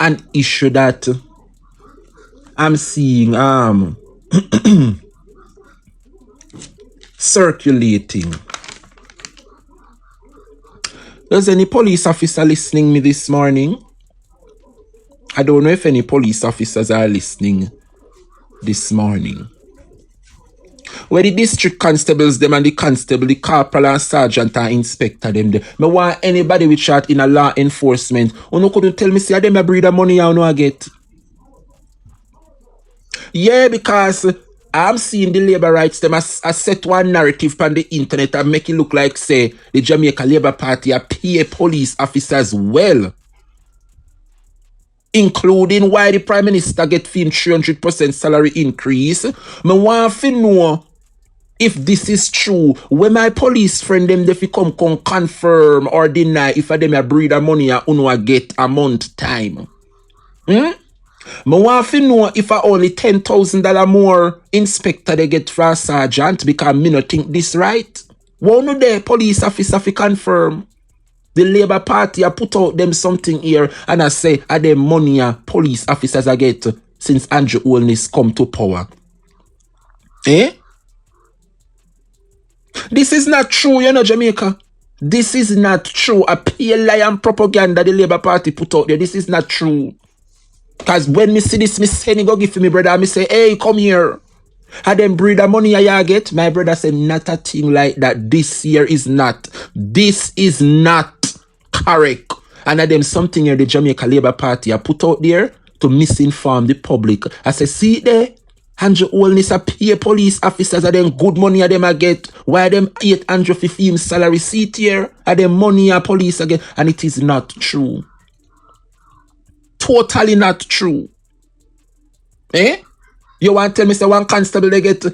an issue that I'm seeing circulating. Does any police officer listening me this morning? I don't know if any police officers are listening this morning. Where the district constables them and the constable, the corporal and sergeant and inspector them there. Me want anybody with shot in a law enforcement. You no couldn't tell me say them a breed of money I know I get. Yeah, because I'm seeing the labor rights them as set one narrative on the internet and make it look like say the Jamaica Labour Party are pay police officers well. Including why the Prime Minister get 300% salary increase. Me want to know if this is true. When my police friend them they come confirm or deny if them a breed of money or uno get a month time. Me want to know if I only $10,000 more inspector they get for a sergeant because me not think this right. Why no there police officer fi confirm? The Labour Party I put out them something here and I say are them money police officers I get since Andrew Holness come to power. Eh? This is not true, you know, Jamaica. This is not true. A pure lie and propaganda the Labour Party put out there. This is not true. Because when me see this, me send go give me brother, me say, hey, come here. Had them breed of money I get. My brother said, not a thing like that. This year is not. This is not correct. And had them something here the Jamaica Labour Party I put out there to misinform the public. I say, see it there? Andrew Holness a pay police officers are them good money a them a get. Why them 850 salary seat here? Are them money a police again? And it is not true. Totally not true. Eh? You want to tell me say one constable they get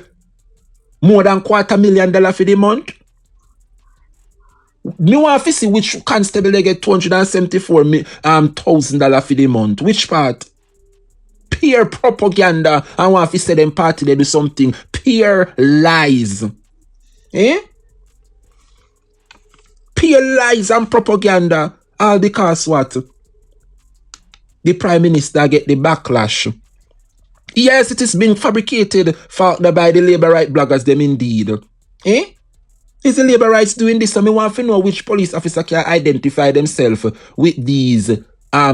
more than $250,000 for the month? Me want to see which constable they get $274,000 for the month. Which part? Pure propaganda. I want to say them party they do something. Pure lies. Eh? Pure lies and propaganda. All because what? The Prime Minister get the backlash. Yes, it is being fabricated by the Labour Right bloggers them indeed. Eh? Is the Labour Rights doing this? So me want to know which police officer can identify themselves with these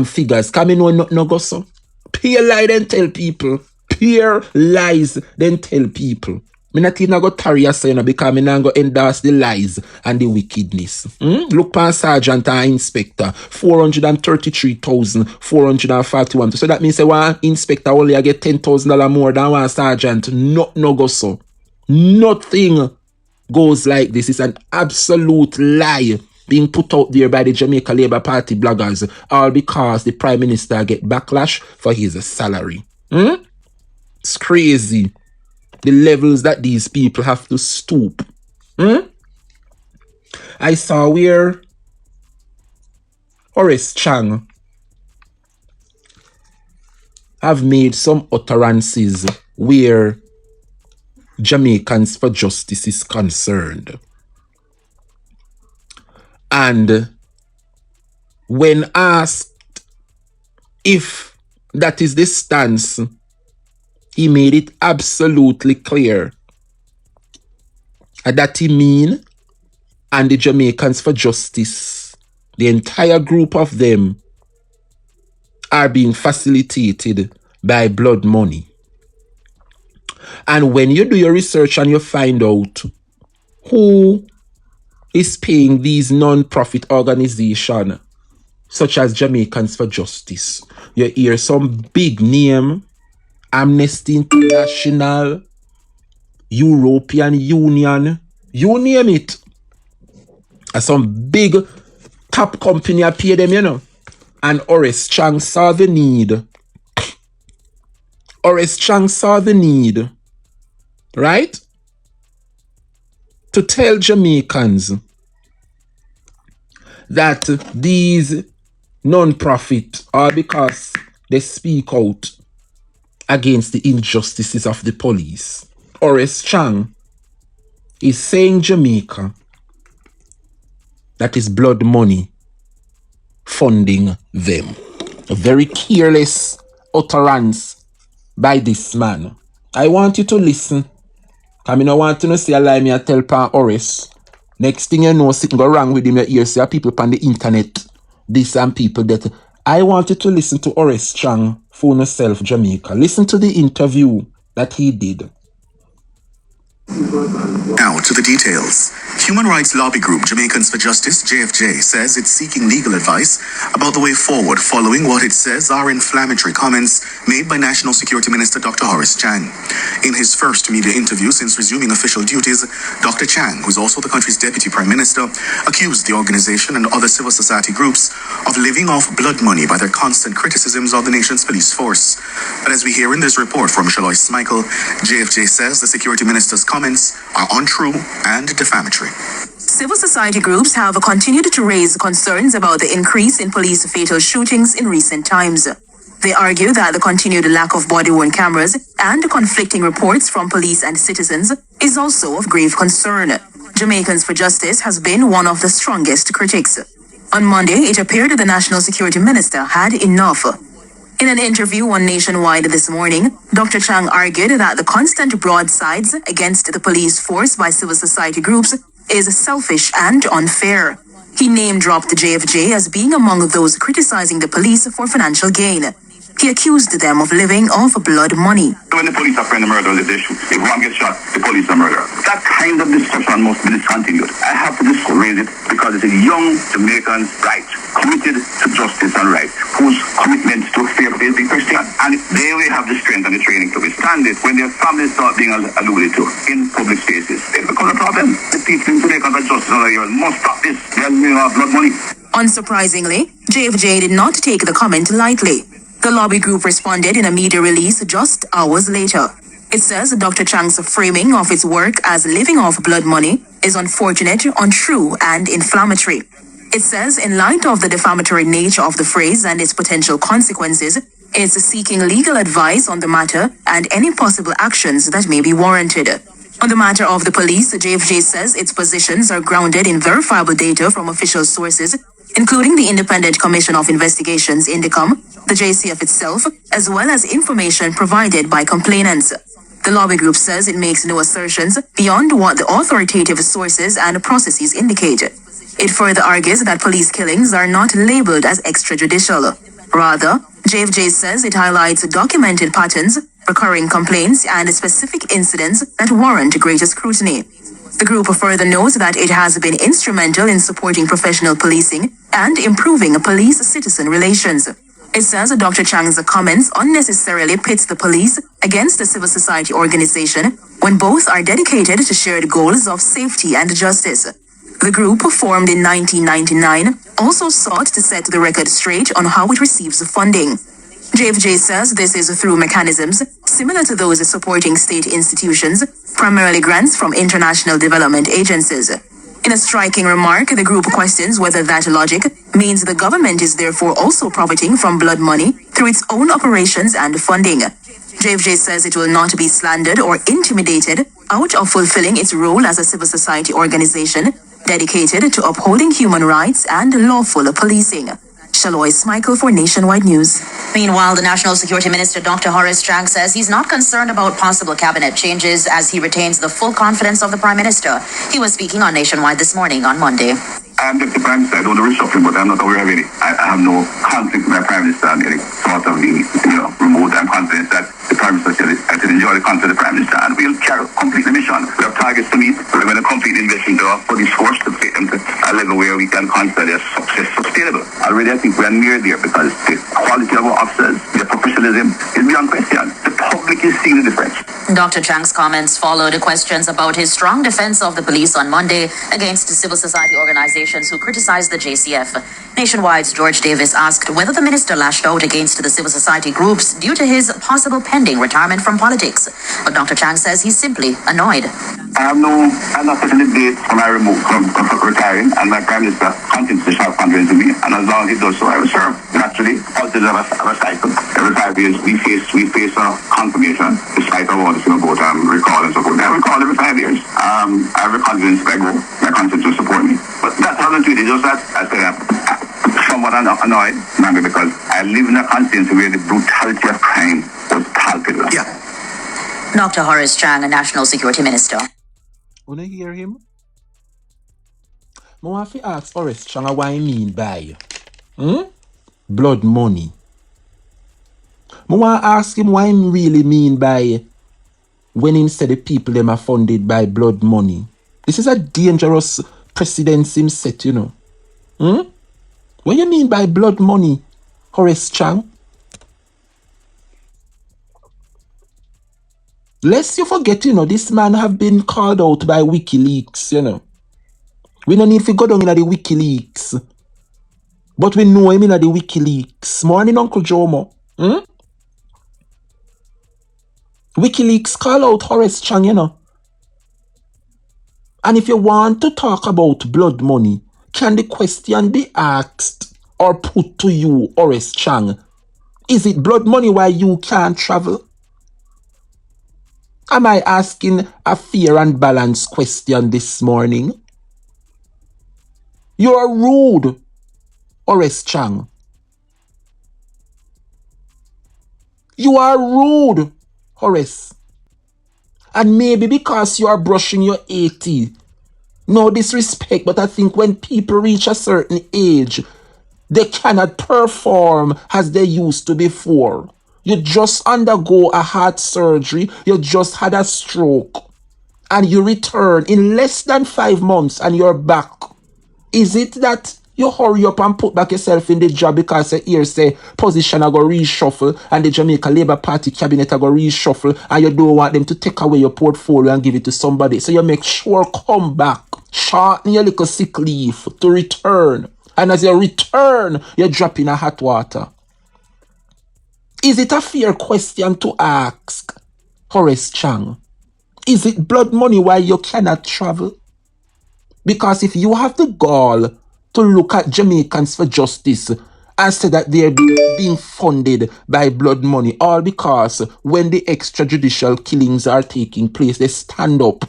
figures. Can me know no go so? Pure lie then tell people. Pure lies then tell people. Me not even go tarry a saying because me not go endorse the lies and the wickedness. Look pan sergeant and inspector 433,441. So that means say one inspector only get $10,000 more than one sergeant. No go so. Nothing goes like this. It's an absolute lie being put out there by the Jamaica Labour Party bloggers, all because the Prime Minister get backlash for his salary. It's crazy. The levels that these people have to stoop. I saw where HORACE CHANG have made some utterances where Jamaicans for Justice is concerned. And when asked if that is the stance, he made it absolutely clear that he mean and the Jamaicans for Justice, the entire group of them, are being facilitated by blood money. And when you do your research and you find out who is paying these non-profit organizations, such as Jamaicans for Justice, you hear some big name, Amnesty International, European Union, you name it. And some big top company pay them, you know. And HORACE CHANG saw the need. HORACE CHANG saw the need, right, to tell Jamaicans that these non-profit are because they speak out against the injustices of the police. HORACE CHANG is saying Jamaica that is blood money funding them. A very careless utterance by this man. I want you to listen. I mean, I want to say a lie me I tell Pan HORACE. Next thing you know, something go wrong with him, you hear see people on the internet, this and people that. I want you to listen to HORACE CHANG for yourself, Jamaica. Listen to the interview that he did. Now to the details. Human rights lobby group Jamaicans for Justice, JFJ, says it's seeking legal advice about the way forward following what it says are inflammatory comments made by National Security Minister Dr. HORACE CHANG. In his first media interview since resuming official duties, Dr. CHANG, who's also the country's Deputy Prime Minister, accused the organization and other civil society groups of living off blood money by their constant criticisms of the nation's police force. But as we hear in this report from Shalois Michael, JFJ says the Security Minister's comments are untrue and defamatory. Civil society groups have continued to raise concerns about the increase in police fatal shootings in recent times. They argue that the continued lack of body-worn cameras and conflicting reports from police and citizens is also of grave concern. Jamaicans for Justice has been one of the strongest critics. On Monday, it appeared the National Security Minister had enough. In an interview on Nationwide this morning, Dr. CHANG argued that the constant broadsides against the police force by civil society groups is selfish and unfair. He name-dropped the JFJ as being among those criticizing the police for financial gain. He accused them of living off blood money. When the police are trying to murder the issue, if one gets shot, the police are murdered. That kind of discussion must be discontinued. I have to raise it because it's a young Jamaican right, committed to justice and right, whose commitment to fair play is being questioned. And they will have the strength and the training to withstand it when their families start being alluded to in public spaces. It becomes a problem. The people in Jamaica for justice and right must stop this. They are living off blood money. Unsurprisingly, JFJ did not take the comment lightly. The lobby group responded in a media release just hours later. It says Dr. CHANG's framing of its work as living off blood money is unfortunate, untrue, and inflammatory. It says, in light of the defamatory nature of the phrase and its potential consequences, it's seeking legal advice on the matter and any possible actions that may be warranted. On the matter of the police, JFJ says its positions are grounded in verifiable data from official sources, including the Independent Commission of Investigations, INDECOM, the JCF itself, as well as information provided by complainants. The lobby group says it makes no assertions beyond what the authoritative sources and processes indicate. It further argues that police killings are not labeled as extrajudicial. Rather, JFJ says it highlights documented patterns, recurring complaints, and specific incidents that warrant greater scrutiny. The group further notes that it has been instrumental in supporting professional policing and improving police-citizen relations. It says Dr. CHANG's comments unnecessarily pits the police against a civil society organization when both are dedicated to shared goals of safety and justice. The group, formed in 1999, also sought to set the record straight on how it receives funding. JFJ says this is through mechanisms similar to those supporting state institutions, primarily grants from international development agencies. In a striking remark, the group questions whether that logic means the government is therefore also profiting from blood money through its own operations and funding. JFJ says it will not be slandered or intimidated out of fulfilling its role as a civil society organization dedicated to upholding human rights and lawful policing. Shalois Michael for Nationwide News. Meanwhile, the National Security Minister Dr. HORACE CHANG says he's not concerned about possible cabinet changes as he retains the full confidence of the Prime Minister. He was speaking on Nationwide this morning on Monday. I'm Deputy Prime Minister. I don't know reshuffling, but I'm not aware of any. I have no conflict with my Prime Minister and any sort of remote. I'm confident that the Prime Minister I should enjoy the confidence of the Prime Minister, and we'll complete the mission. We have targets to meet. We're going to complete the investment for this force to take them to a level where we can consider their success sustainable. Already, I think we are near there because the quality of our officers, their professionalism is beyond question. The public is seeing the difference. Dr. CHANG's comments followed questions about his strong defense of the police on Monday against civil society organizations who criticized the JCF. Nationwide's George Davis asked whether the minister lashed out against the civil society groups due to his possible pending retirement from politics. But Dr. CHANG says he's simply annoyed. I'm not taking the date from retiring, and my Prime Minister continues to show confidence in me, and as long as he does so, I will serve. Naturally, politics of a cycle. Every 5 years, we face a confirmation, despite all this about recall and so forth. I recall every 5 years. I have a confidence that I go. My confidence will support me. But that's how I'm treated. Just that I say, some somewhat annoyed, maybe because I live in a constituency where the brutality of crime was palpable. Yeah. Dr. Horace Chang, a National Security Minister. Wanna hear him? I want to ask Horace Chang what he mean by blood money. I want to ask him what he really mean by when he said the people them are funded by blood money. This is a dangerous precedence him set, you know. What you mean by blood money, Horace Chang? Lest you forget, you know, this man have been called out by WikiLeaks, you know. We don't need to go down in the WikiLeaks. But we know him in the WikiLeaks. Morning, Uncle Jomo. WikiLeaks call out Horace Chang, you know. And if you want to talk about blood money, can the question be asked or put to you, Horace Chang? Is it blood money why you can't travel? Am I asking a fair and balanced question this morning? You are rude, Horace Chang. You are rude, Horace. And maybe because you are brushing your 80. No disrespect, but I think when people reach a certain age, they cannot perform as they used to before. You just undergo a heart surgery, you just had a stroke, and you return in less than 5 months and you're back. Is it that you hurry up and put back yourself in the job because you hear say position are going to reshuffle and the Jamaica Labour Party cabinet are going to reshuffle and you don't want them to take away your portfolio and give it to somebody? So you make sure come back, shorten your little sick leave to return. And as you return, you drop in a hot water. Is it a fair question to ask, Horace Chang? Is it blood money why you cannot travel? Because if you have the gall to look at Jamaicans for Justice and say that they're being funded by blood money, all because when the extrajudicial killings are taking place, they stand up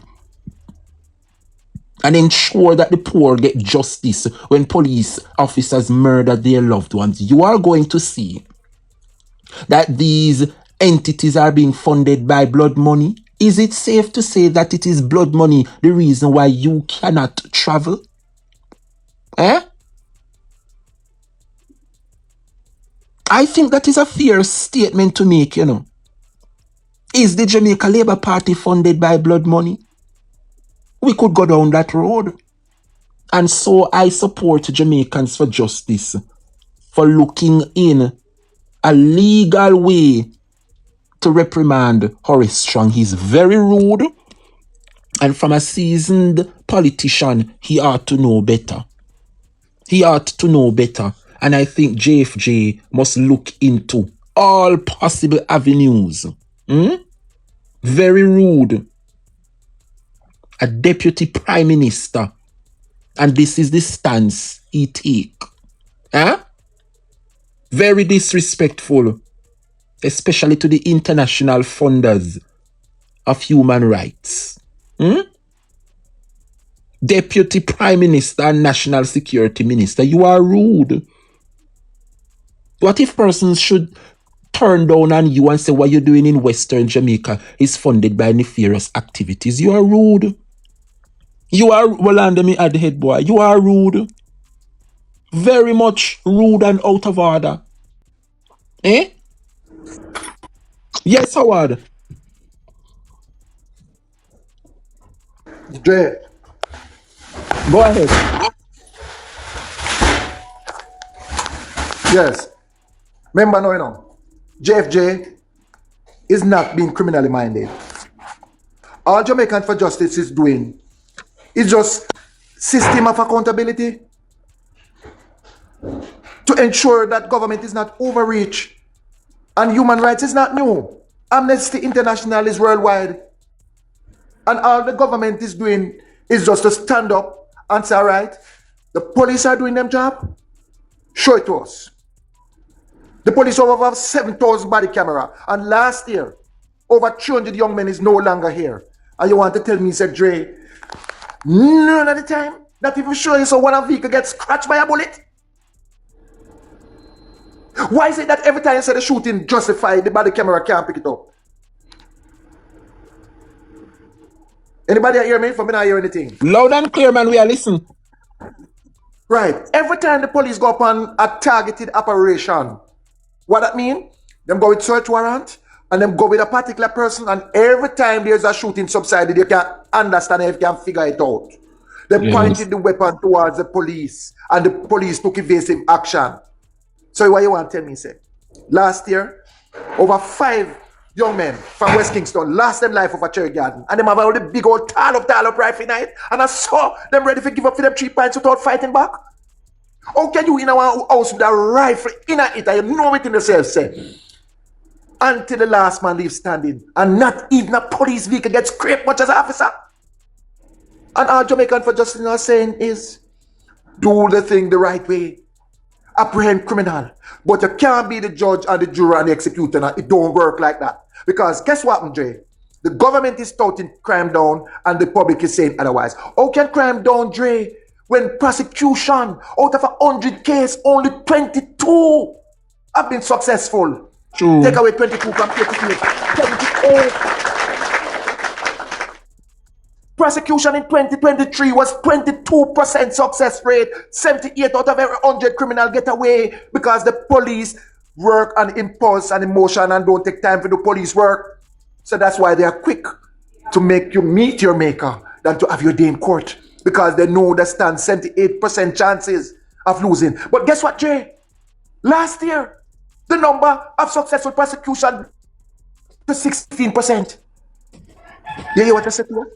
and ensure that the poor get justice when police officers murder their loved ones, you are going to see that these entities are being funded by blood money. Is it safe to say that it is blood money the reason why you cannot travel? I think that is a fair statement to make, you know. Is the Jamaica Labour Party funded by blood money? We could go down that road. And so I support Jamaicans for Justice for looking in a legal way to reprimand Horace Chang. He's very rude, and from a seasoned politician, he ought to know better. He ought to know better. And I think JFJ must look into all possible avenues. Very rude. A deputy prime minister. And this is the stance he take. Very disrespectful. Especially to the international funders of human rights. Deputy Prime Minister and National Security Minister, you are rude. What if persons should turn down on you and say what you're doing in Western Jamaica is funded by nefarious activities? You are rude. You are, well, under me at the head boy, you are rude. Very much rude and out of order. Yes, Howard. Dre, Go ahead. yes. Remember now, you know, JFJ is not being criminally minded. All Jamaican for Justice is doing is just system of accountability to ensure that government is not overreach and human rights is not new. Amnesty International is worldwide. And all the government is doing is just to stand up and say, all right, the police are doing their job, show it to us. The police have over 7,000 body camera. And last year, over 300 young men is no longer here. And you want to tell me, said Dre, none of the time, not even sure you saw one vehicle gets scratched by a bullet? Why is it that every time you say the shooting justified, the body camera can't pick it up? Anybody hear me? For me not hear anything. Loud and clear, man. We are listening. Right. Every time the police go upon a targeted operation, what that mean? Them go with search warrant and them go with a particular person, and every time there's a shooting subsided, you can understand if you can figure it out. They pointed the weapon towards the police, and the police took evasive action. So what you want to tell me, say? Last year, over 5 young men from West Kingston lost them life over Cherry Garden, and them have all the big old tall up rifle night, and I saw them ready to give up for them 3 pints without fighting back. How can you in our house with a rifle in it, and you know it in yourself, say? Until the last man leaves standing, and not even a police vehicle gets scraped much as an officer. And our Jamaican for Justice are saying is, do the thing the right way. Apprehend criminal. But you can't be the judge and the juror and the executor. It don't work like that. Because guess what, Dre? The government is touting crime down and the public is saying otherwise. How can crime down, Dre, when prosecution out of 100 cases, only 22 have been successful? True. Take away 22 from 28. 28. Prosecution in 2023 was 22% success rate. 78 out of every 100 criminal get away because the police work on impulse and emotion and don't take time for the police work. So that's why they are quick to make you meet your maker than to have your day in court, because they know they stand 78% chances of losing. But guess what, Jay? Last year, the number of successful prosecution to 16%. You hear what I said to you?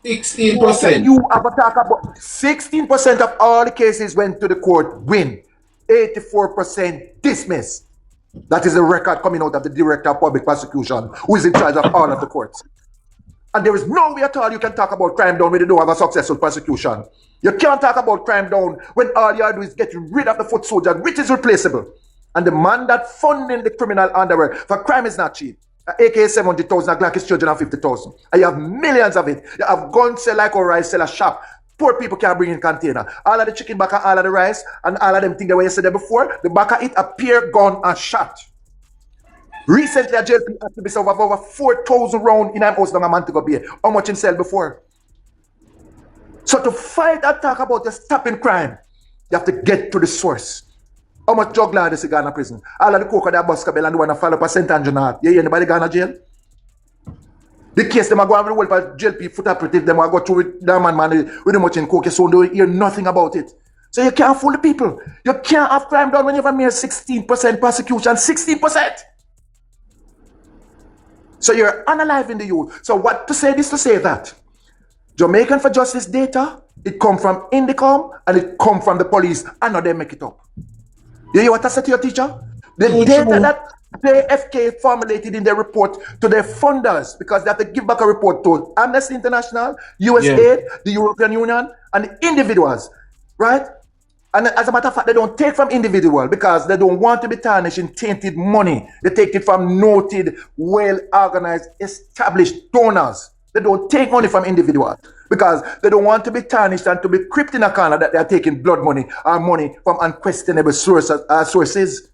16%. You have a talk about 16% of all the cases went to the court, win. 84% dismiss. That is a record coming out of the Director of Public Prosecution, who is in charge of all of the courts. And there is no way at all you can talk about crime down when you don't have a successful prosecution. You can't talk about crime down when all you do is get rid of the foot soldier, which is replaceable. And the man that funding the criminal underworld for crime is not cheap. AK 70,000, a Glock is charging 50,000. And you have millions of it. You have guns sell like HORACE sell a shop. Poor people can't bring in container. All of the chicken back and all of the rice and all of them things that were yesterday before, the back of it appear, gun and shot. Recently, a jail had to be sold over 4,000 rounds in a house down a Montego Bay. How much in sell before? So to fight and talk about the stopping crime, you have to get to the source. How much drug lord is gone to prison? All of the coke of that bus cabell and the one that follow up a St. Andrew North. You hear anybody gone to jail? The case them are going to the world jail people foot operative, them are go through with that man with the much in coke, so don't hear nothing about it. So you can't fool the people. You can't have crime done when you have a mere 16% prosecution. 16%! So you're unaliving the youth. So what to say this to say that? Jamaican for Justice data, it come from Indicom and it come from the police, and now they make it up. You hear what I said to your teacher? The data that JFK formulated in their report to their funders, because they have to give back a report to Amnesty International, USAID, the European Union, and the individuals, right? And as a matter of fact, they don't take from individual because they don't want to be tarnished in tainted money. They take it from noted, well-organized, established donors. They don't take money from individuals because they don't want to be tarnished and to be crept in a corner that they are taking blood money or money from unquestionable sources.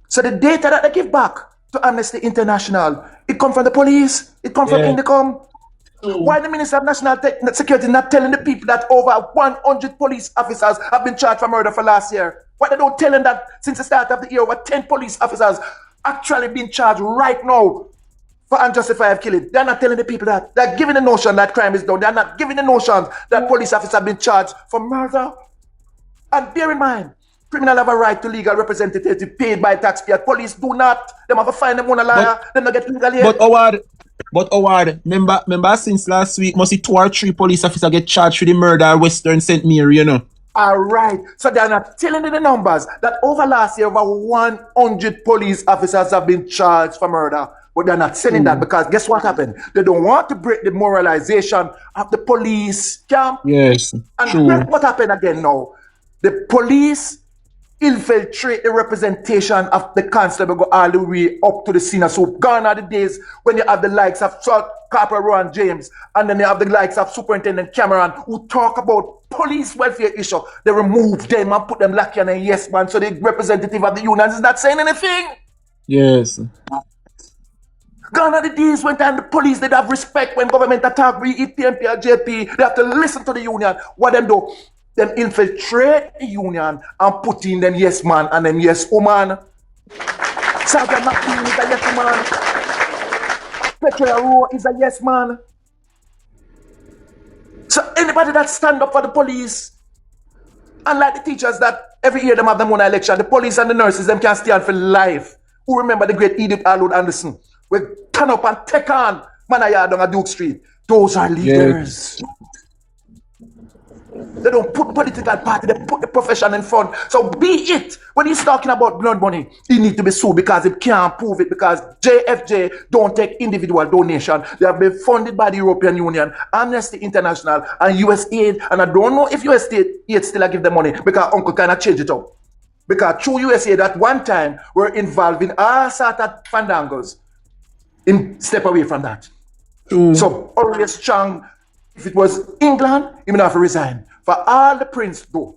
So the data that they give back to Amnesty International, it comes from the police, it comes from Indicom. Why the Minister of National Security not telling the people that over 100 police officers have been charged for murder for last year? Why they don't tell them that since the start of the year, over 10 police officers actually been charged right now for unjustified killing? They're not telling the people that. They're giving the notion that crime is done. They're not giving the notion that police officers have been charged for murder. And bear in mind, criminals have a right to legal representative paid by taxpayers. Police do not. They have to find them on a liar. They don't get legal aid. But Howard, remember since last week, must see 2 or 3 police officers get charged for the murder at Western St. Mary, you know. All right. So they're not telling you the numbers that over last year, over 100 police officers have been charged for murder. But they're not saying that because guess what happened? They don't want to break the moralization of the police camp. Yes, and true. what happened again now? The police infiltrate the representation of the constable, go all the way up to the scene. So gone are the days when you have the likes of Corporal Rowan James, and then you have the likes of Superintendent Cameron, who talk about police welfare issue. They remove them and put them lucky and a yes man. So the representative of the unions is not saying anything. Yes. Gone are the days when time the police did have respect when government attack, be it PMP or JP. They have to listen to the union. What them do? Them infiltrate the union and put in them yes man and them yes woman. Sergeant McLean is a yes man. Petra Rowe is a yes man. So anybody that stand up for the police, unlike the teachers that every year them have them on election, the police and the nurses them can stand for life. Who remember the great Edith Arnold Anderson? We turn up and take on Manayard on a Duke Street. Those are leaders. Yeah. They don't put political party, they put the profession in front. So be it, when he's talking about blood money, he need to be sued because he can't prove it, because JFJ don't take individual donation. They have been funded by the European Union, Amnesty International, and USAID. And I don't know if USAID still give them money, because Uncle kind of change it up. Because through USAID at one time, we're involved in all sorts of fandangos. Step away from that. So always CHANG, if it was England, he would have to resign. For all the prince do,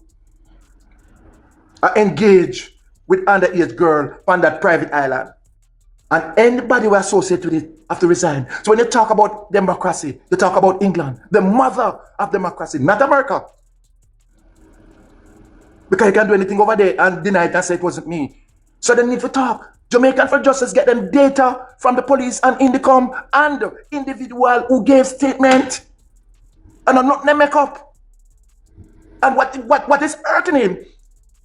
engage with underage girl on that private island. And anybody who associated with it have to resign. So when you talk about democracy, you talk about England, the mother of democracy, not America. Because you can't do anything over there and deny it and say it wasn't me. So they need to talk. Jamaican for Justice get them data from the police and Indicom and the individual who gave statement. And I'm not them make up. And what is hurting him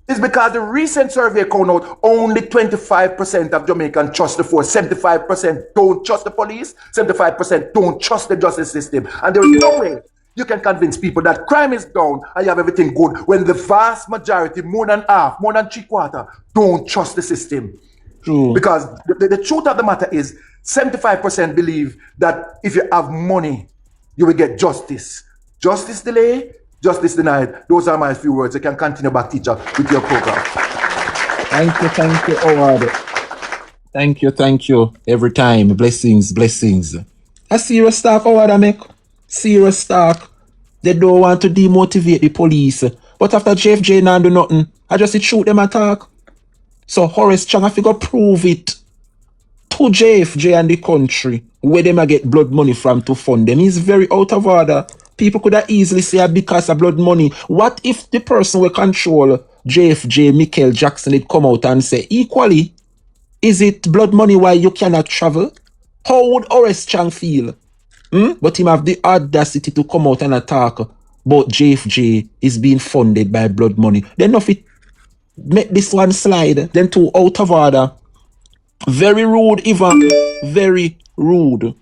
is because the recent survey came out, only 25% of Jamaicans trust the force, 75% don't trust the police, 75% don't trust the justice system. And there is no way you can convince people that crime is down and you have everything good when the vast majority, more than half, more than 3/4, don't trust the system. True. Because the truth of the matter is 75% believe that if you have money, you will get justice. Justice delay, justice denied. Those are my few words. You can continue back, teacher, with your program. Thank you, Howard. Thank you. Every time. Blessings. A serious talk, Howard, I make. Serious talk. They don't want to demotivate the police. But after JFJ now do nothing, I just shoot them attack. So Horace Chang have to go prove it to JFJ and the country where them a get blood money from to fund them. He's very out of order. People could have easily say because of blood money. What if the person will control JFJ, Michael Jackson, it come out and say, equally, is it blood money why you cannot travel? How would Horace Chang feel? But him have the audacity to come out and attack but JFJ is being funded by blood money. Then if it make this one slide, then two out of order. Very rude, even. Very rude.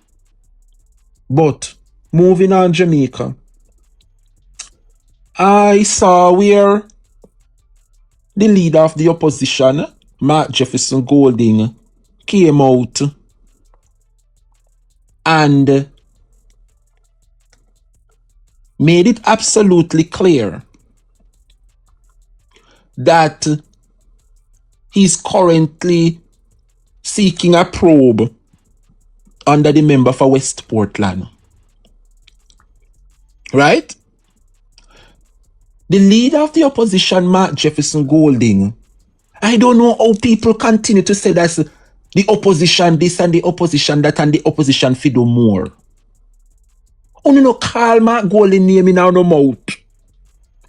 But moving on, Jamaica. I saw where the leader of the opposition, Mark Jefferson Golding, came out and made it absolutely clear that he's currently seeking a probe under the member for West Portland. Right? The leader of the opposition, Mark Jefferson Golding, I don't know how people continue to say that's the opposition this and the opposition that and the opposition fi do more. Only no call Mark Golding name in our mouth.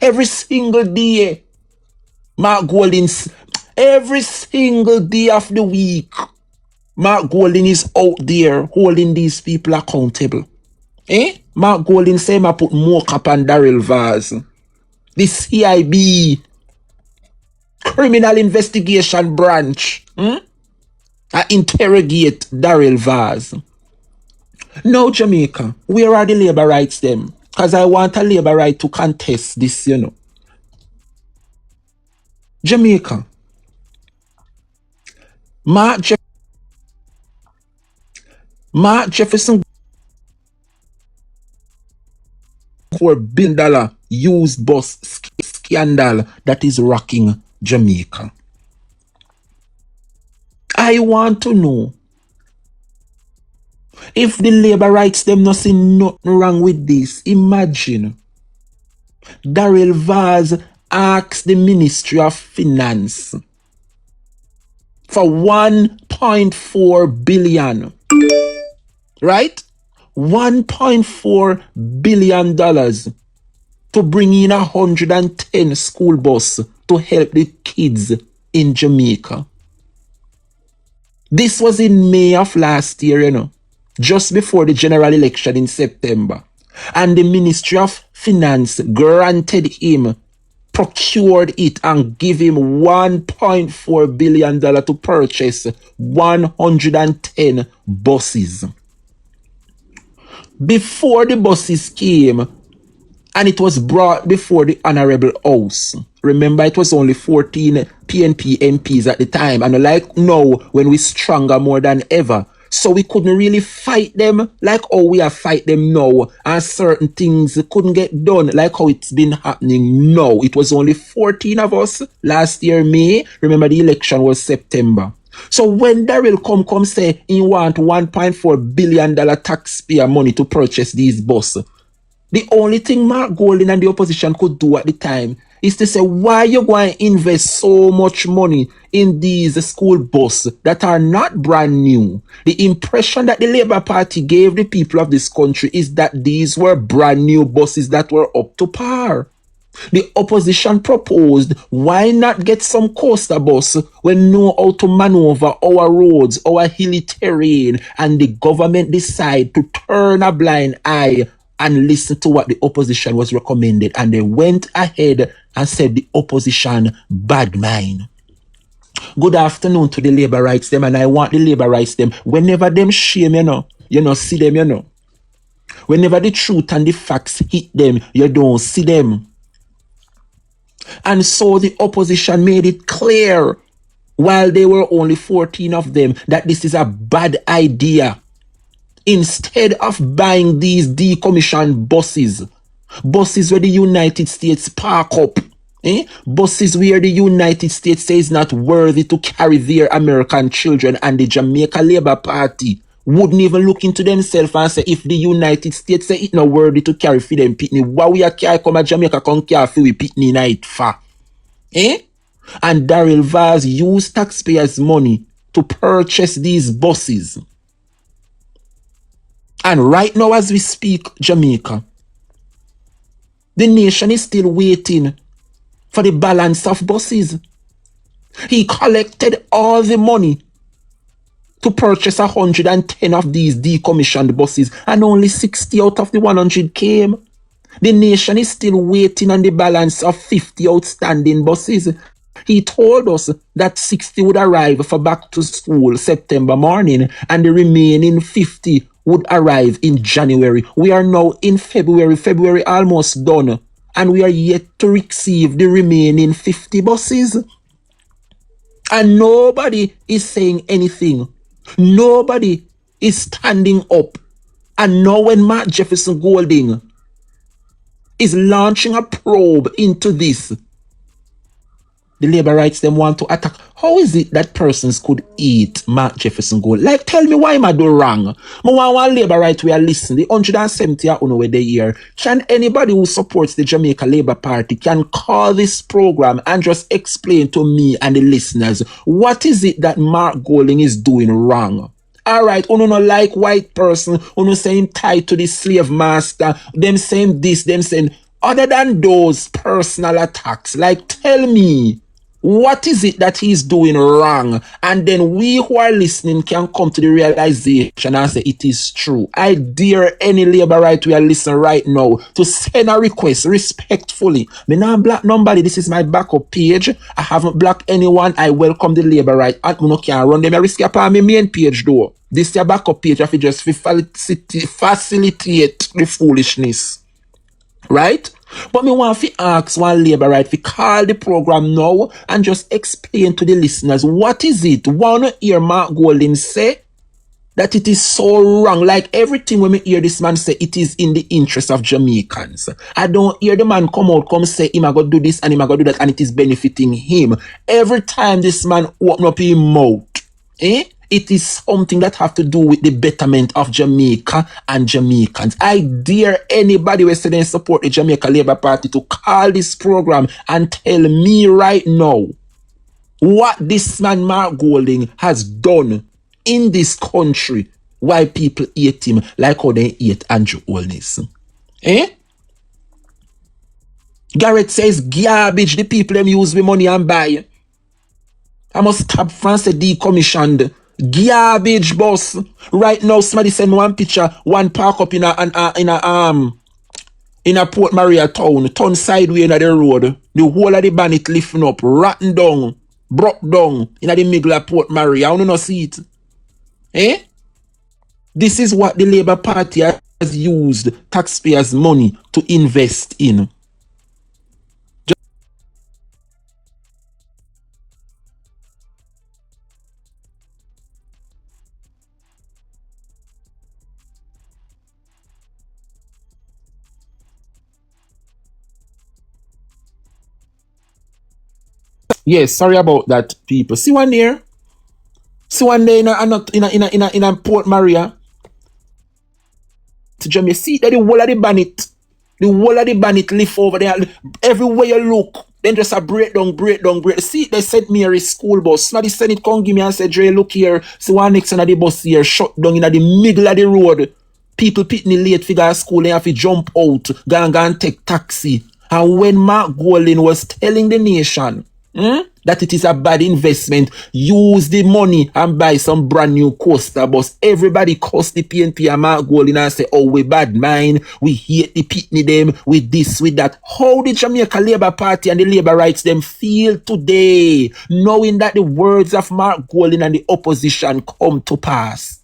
Every single day. Mark Golding's every single day of the week. Mark Golding is out there holding these people accountable. Mark Golding say I put more cap on DARYL VAZ. The CIB Criminal Investigation Branch I interrogate DARYL VAZ. Now, Jamaica, where are the labor rights them? Because I want a labor right to contest this, you know. Jamaica. Mark Jefferson $4 billion used bus scandal that is rocking Jamaica. I want to know if the labor rights them not see nothing wrong with this. Imagine DARYL VAZ asked the Ministry of Finance for 1.4 billion, right? 1.4 billion dollars to bring in 110 school bus to help the kids in Jamaica. This was in May of last year, you know, just before the general election in September. And the Ministry of Finance granted him, procured it, and give him $1.4 billion to purchase 110 buses. Before the buses came, and it was brought before the Honorable House. Remember, it was only 14 PNP MPs at the time, and like now, when we're stronger more than ever. So we couldn't really fight them like how we are fight them now, and certain things couldn't get done like how it's been happening now. It was only 14 of us last year, May. Remember, the election was September. So when DARYL come say he want $1.4 billion taxpayer money to purchase these buses, the only thing Mark Golding and the opposition could do at the time is to say, why you going to invest so much money in these school buses that are not brand new? The impression that the Labour Party gave the people of this country is that these were brand new buses that were up to par. The opposition proposed, why not get some coaster bus when know how to maneuver our roads, our hilly terrain, and the government decide to turn a blind eye and listen to what the opposition was recommended, and they went ahead and said the opposition bad mind. Good afternoon to the labor rights them, and I want the labor rights them. Whenever them shame, you know, see them, you know. Whenever the truth and the facts hit them, you don't see them. And so the opposition made it clear, while there were only 14 of them, that this is a bad idea. Instead of buying these decommissioned buses where the United States park up, buses where the United States says not worthy to carry their American children, and the Jamaica Labour Party wouldn't even look into themselves and say, if the United States say it's not worthy to carry for them pitney, why we are carry come at Jamaica come carry for we pitney night for? And DARYL VAZ used taxpayers' money to purchase these buses. And right now as we speak, Jamaica, the nation is still waiting for the balance of buses. He collected all the money to purchase 110 of these decommissioned buses, and only 60 out of the 100 came. The nation is still waiting on the balance of 50 outstanding buses. He told us that 60 would arrive for back to school September morning, and the remaining 50 would arrive in January. We are now in February almost done, and we are yet to receive the remaining 50 buses. And nobody is saying anything. Nobody is standing up. And now when Mark Jefferson Golding is launching a probe into this, the labor rights them want to attack. How is it that persons could eat Mark Jefferson Gold? Like, tell me why am I do wrong? I want labor right we are listening. The 170 are on the year. Can anybody who supports the Jamaica Labour Party can call this program and just explain to me and the listeners what is it that Mark Golding is doing wrong? Alright, uno no like white person, uno saying tied to the slave master, them saying this, them saying, other than those personal attacks, like tell me, what is it that he's doing wrong? And then we who are listening can come to the realization and say it is true. I dare any labor right we are listening right now to send a request respectfully. Me not block nobody. This is my backup page. I haven't blocked anyone. I welcome the labor right. And I can't run them. I risk upon my main page though. This is your backup page. I have to just facilitate the foolishness. Right? But me want to ask one labor right to call the program now and just explain to the listeners what is it. Wanna hear Mark Golding say that it is so wrong. Like everything when me hear this man say it is in the interest of Jamaicans. I don't hear the man come say him I go do this and him I go do that and it is benefiting him. Every time this man open up his mouth, it is something that have to do with the betterment of Jamaica and Jamaicans. I dare anybody who say they support the Jamaica Labour Party to call this program and tell me right now what this man Mark Golding has done in this country, why people hate him like how they hate Andrew Holness. Garrett says garbage the people them use with money and buy. I must stop France decommissioned. Garbage boss. Right now somebody send me one picture, one park up in a Port Maria town, turn sideways in the road. The whole of the bonnet lifting up, rotten down, broke down in the middle of Port Maria. I don't know see it. This is what the Labour Party has used taxpayers' money to invest in. Yes, sorry about that, people. See one there? See one there in a Port Maria. To Jamaica. See that the whole of the bonnet. The whole of the bonnet lift over there. Everywhere you look. Then just a breakdown. See, they sent me a school bus. Somebody sent it, come give me and say, Dre, look here. See one next to the bus here, shut down in the middle of the road. People pitney late figure school, they have to jump out, go and take taxi. And when Mark Golding was telling the nation that it is a bad investment, use the money and buy some brand new coaster bus, everybody cuss the PNP and Mark Golding and say, oh, we bad mind, we hate the pitney them, with this, with that. How did Jamaica Labour Party and the Labour Rights them feel today, knowing that the words of Mark Golding and the opposition come to pass?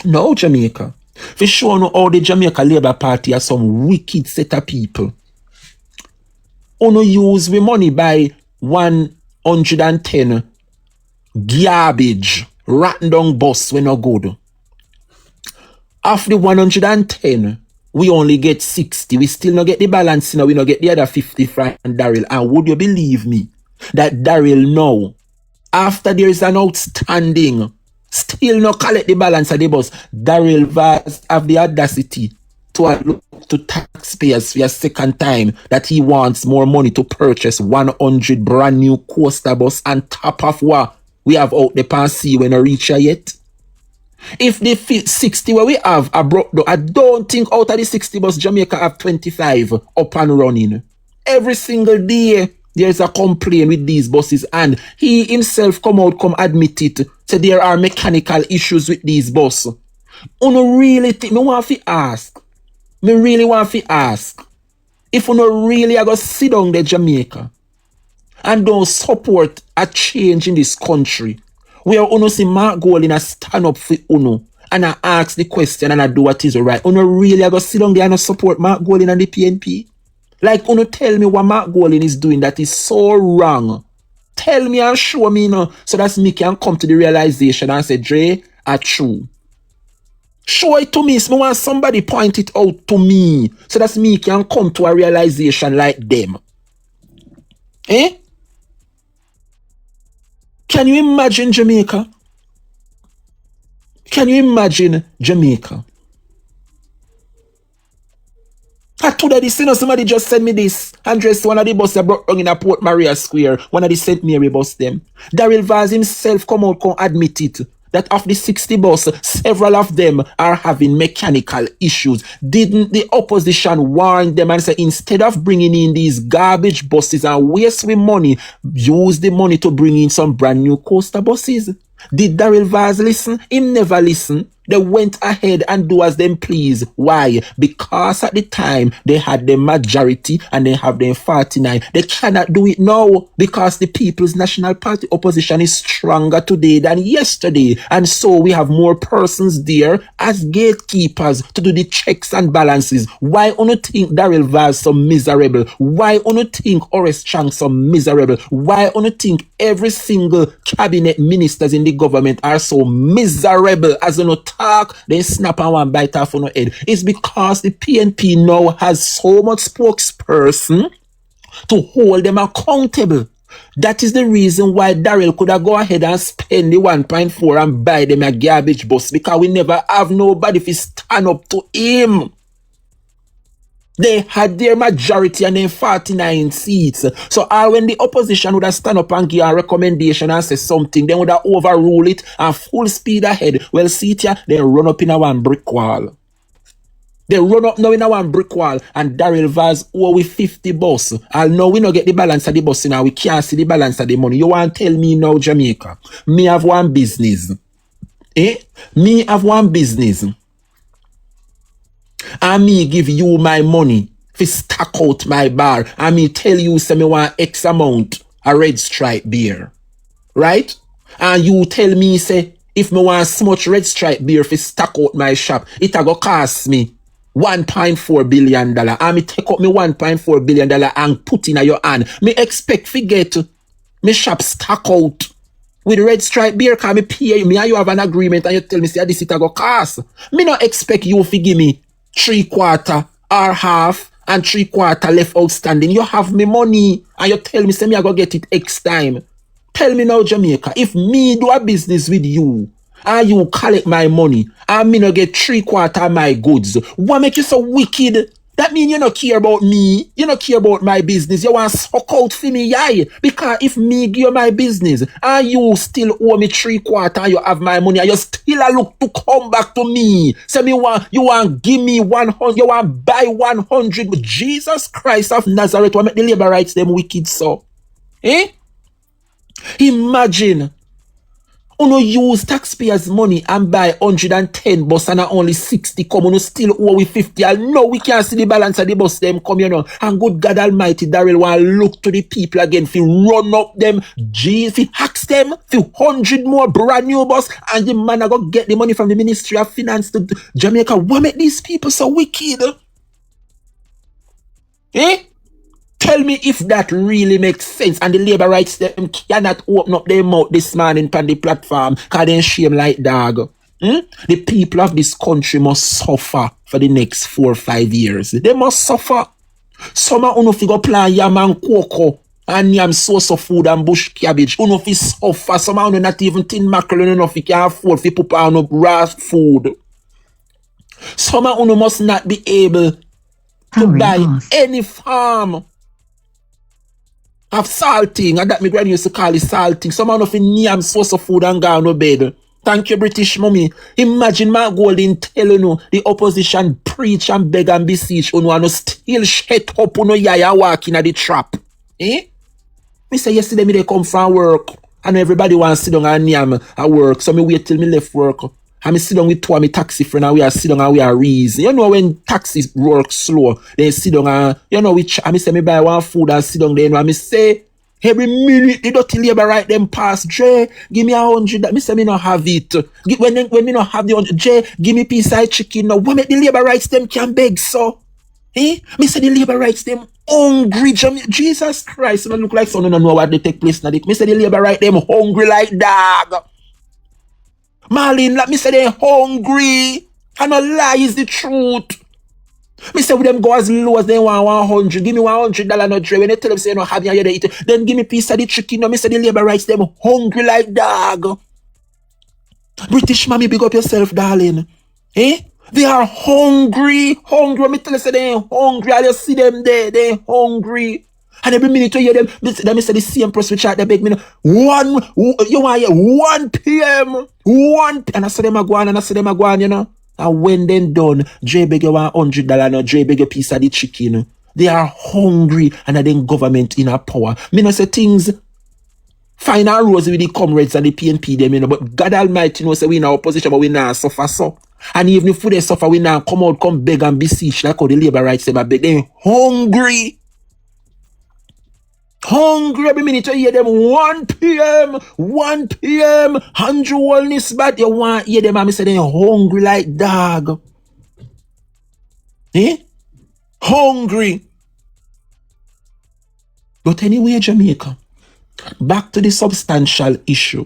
No, Jamaica. For sure know how the Jamaica Labour Party are some wicked set of people. Uno use we money by 110 garbage rotten down bus we no good. After the 110, we only get 60. We still not get the balance, you know, we not get the other 50 from DARYL. And would you believe me that DARYL now, after there is an outstanding, still not collect the balance of the bus, DARYL VAZ have the audacity to look to taxpayers for a second time that he wants more money to purchase 100 brand new coaster bus on top of what we have out the pansy when I reach here yet. If the 60 where we have are broke down, I don't think out of the 60 bus Jamaica have 25 up and running. Every single day there's a complaint with these buses, and he himself come admit it. So there are mechanical issues with these buses. Uno really think, me really want to ask, if uno really are going to sit down there Jamaica and don't support a change in this country, where uno see Mark Golding a stand up for uno and I ask the question and I do what is right, uno really are going to sit down there and support Mark Golding and the PNP? Like, uno tell me what Mark Golding is doing that is so wrong. Tell me and show me, so that me can come to the realization and say, Dre, are true. Show it to me. So I want somebody point it out to me, so that me can come to a realization like them. Can you imagine Jamaica? Can you imagine Jamaica? I told her this, somebody just sent me this. Andres, one of the buses that brought down in a Port Maria Square, one of the St. Mary bus them. DARYL VAZ himself come admit it, that of the 60 buses, several of them are having mechanical issues. Didn't the opposition warn them and say, instead of bringing in these garbage buses and waste with money, use the money to bring in some brand new coaster buses? Did DARYL VAZ listen? He never listen. They went ahead and do as them please. Why? Because at the time they had the majority and they have the 49. They cannot do it now because the People's National Party opposition is stronger today than yesterday. And so we have more persons there as gatekeepers to do the checks and balances. Why you think DARYL VAZ so miserable? Why you think HORACE CHANG so miserable? Why you think every single cabinet ministers in the government are so miserable as you talk, then snap and one bite off on your head? It's because the PNP now has so much spokesperson to hold them accountable. That is the reason why DARYL could have go ahead and spend the 1.4 and buy them a garbage bus, because we never have nobody to stand up to him. They had their majority and then 49 seats. So when the opposition would have stand up and give a recommendation and say something, they would have overrule it and full speed ahead. Well, see it here, they run up in a one brick wall. They run up now in a one brick wall and DARYL VAZ owe we 50 bus. And now we don't get the balance of the bus now. We can't see the balance of the money. You want to tell me now, Jamaica, me have one business. Me have one business. And me give you my money to stack out my bar. And me tell you say me want X amount a red stripe beer. Right? And you tell me say if me want so much red stripe beer to stack out my shop, it a go cost me $1.4 billion. And me take up me $1.4 billion and put in your hand. Me expect to get me shop stack out with red stripe beer, cause me pay you, me and you have an agreement and you tell me say this it a go cost. Me not expect you to give me 3/4 or half and 3/4 left outstanding. You have me money and you tell me say me I go get it X time. Tell me now, Jamaica, if me do a business with you and you collect my money and me no get 3/4 my goods, what make you so wicked? That mean you don't care about me. You don't care about my business. You want to suck out for me, yeah? Because if me give you my business and you still owe me 3/4 and you have my money and you still look to come back to me. So you want give me 100, you want buy 100. Jesus Christ of Nazareth, what make the labor rights them wicked so? Imagine. Uno use taxpayers' money and buy 110 bus and only 60 come. Uno still owe we 50. I know we can't see the balance of the bus them come, you know. And good God Almighty, DARYL want to look to the people again. If you run up them, if you hacks them, if you 100 more brand new bus, and the man I go get the money from the Ministry of Finance to Jamaica. What make these people so wicked? Tell me if that really makes sense. And the labor rights them cannot open up their mouth this morning on the platform because they shame like dog. The people of this country must suffer for the next 4 or 5 years. They must suffer. Some of you go plant yam and cocoa and yam sauce of food and bush cabbage. You know if you suffer. Some of you not even tin mackerel enough. You can't afford to put on up raw food. Some of you must not be able to buy any farm of salting, and that my granny used to call it salting. Some of you yam sauce of food and go on no bed. Thank you, British mommy. Imagine my golden telling you the opposition preach and beg and beseech you and still shut up on yaya walking at the trap. Me say yesterday me they come from work and everybody want to sit down and yam at work. So me wait till me left work. And me sit down with two of my taxi friend and we are sit down and we are reason. You know when taxis work slow, they sit down and you know which I say me buy one food and sit down there and me say every minute the dirty labor right them pass. Jay, give me 100. That me say me not have it. When me not have the 100, Jay, give me piece of chicken now. What make the labor rights them can beg so? Me say the labor rights them hungry. Jesus Christ, it look like someone don't know what they take place now. Me say the labor right them hungry like dog. Marlene, let me say they hungry. And no lie is the truth. Me say with them go as low as they want 100. Give me $100 no tray. When they tell them say you don't have your eat, then give me a piece of the chicken. No, me say the labor rights them hungry like dog. British mommy, big up yourself, darling. They are hungry. Hungry. Me tell you say they ain't hungry. I just see them there. They ain't hungry. And every minute you hear them, let me say the same press which I beg me, you want to hear 1 p.m. 1 and I say them a go on and I say them a go on, you know. And when they done, Jay beg you $100, no, Jay beg a piece of the chicken. They are hungry and then government in a power. Me no say things Find our rose with the comrades and the PNP them, you know. But God Almighty knows say we in our opposition, but we not suffer so. And even if they suffer, we now come out, come beg and beseech like how the labor rights them, beg them hungry. Hungry every minute you hear them 1 p.m. 1 p.m. Andrew Wellness bad. You want hear them and me say they hungry like dog. Hungry. But anyway, Jamaica, back to the substantial issue.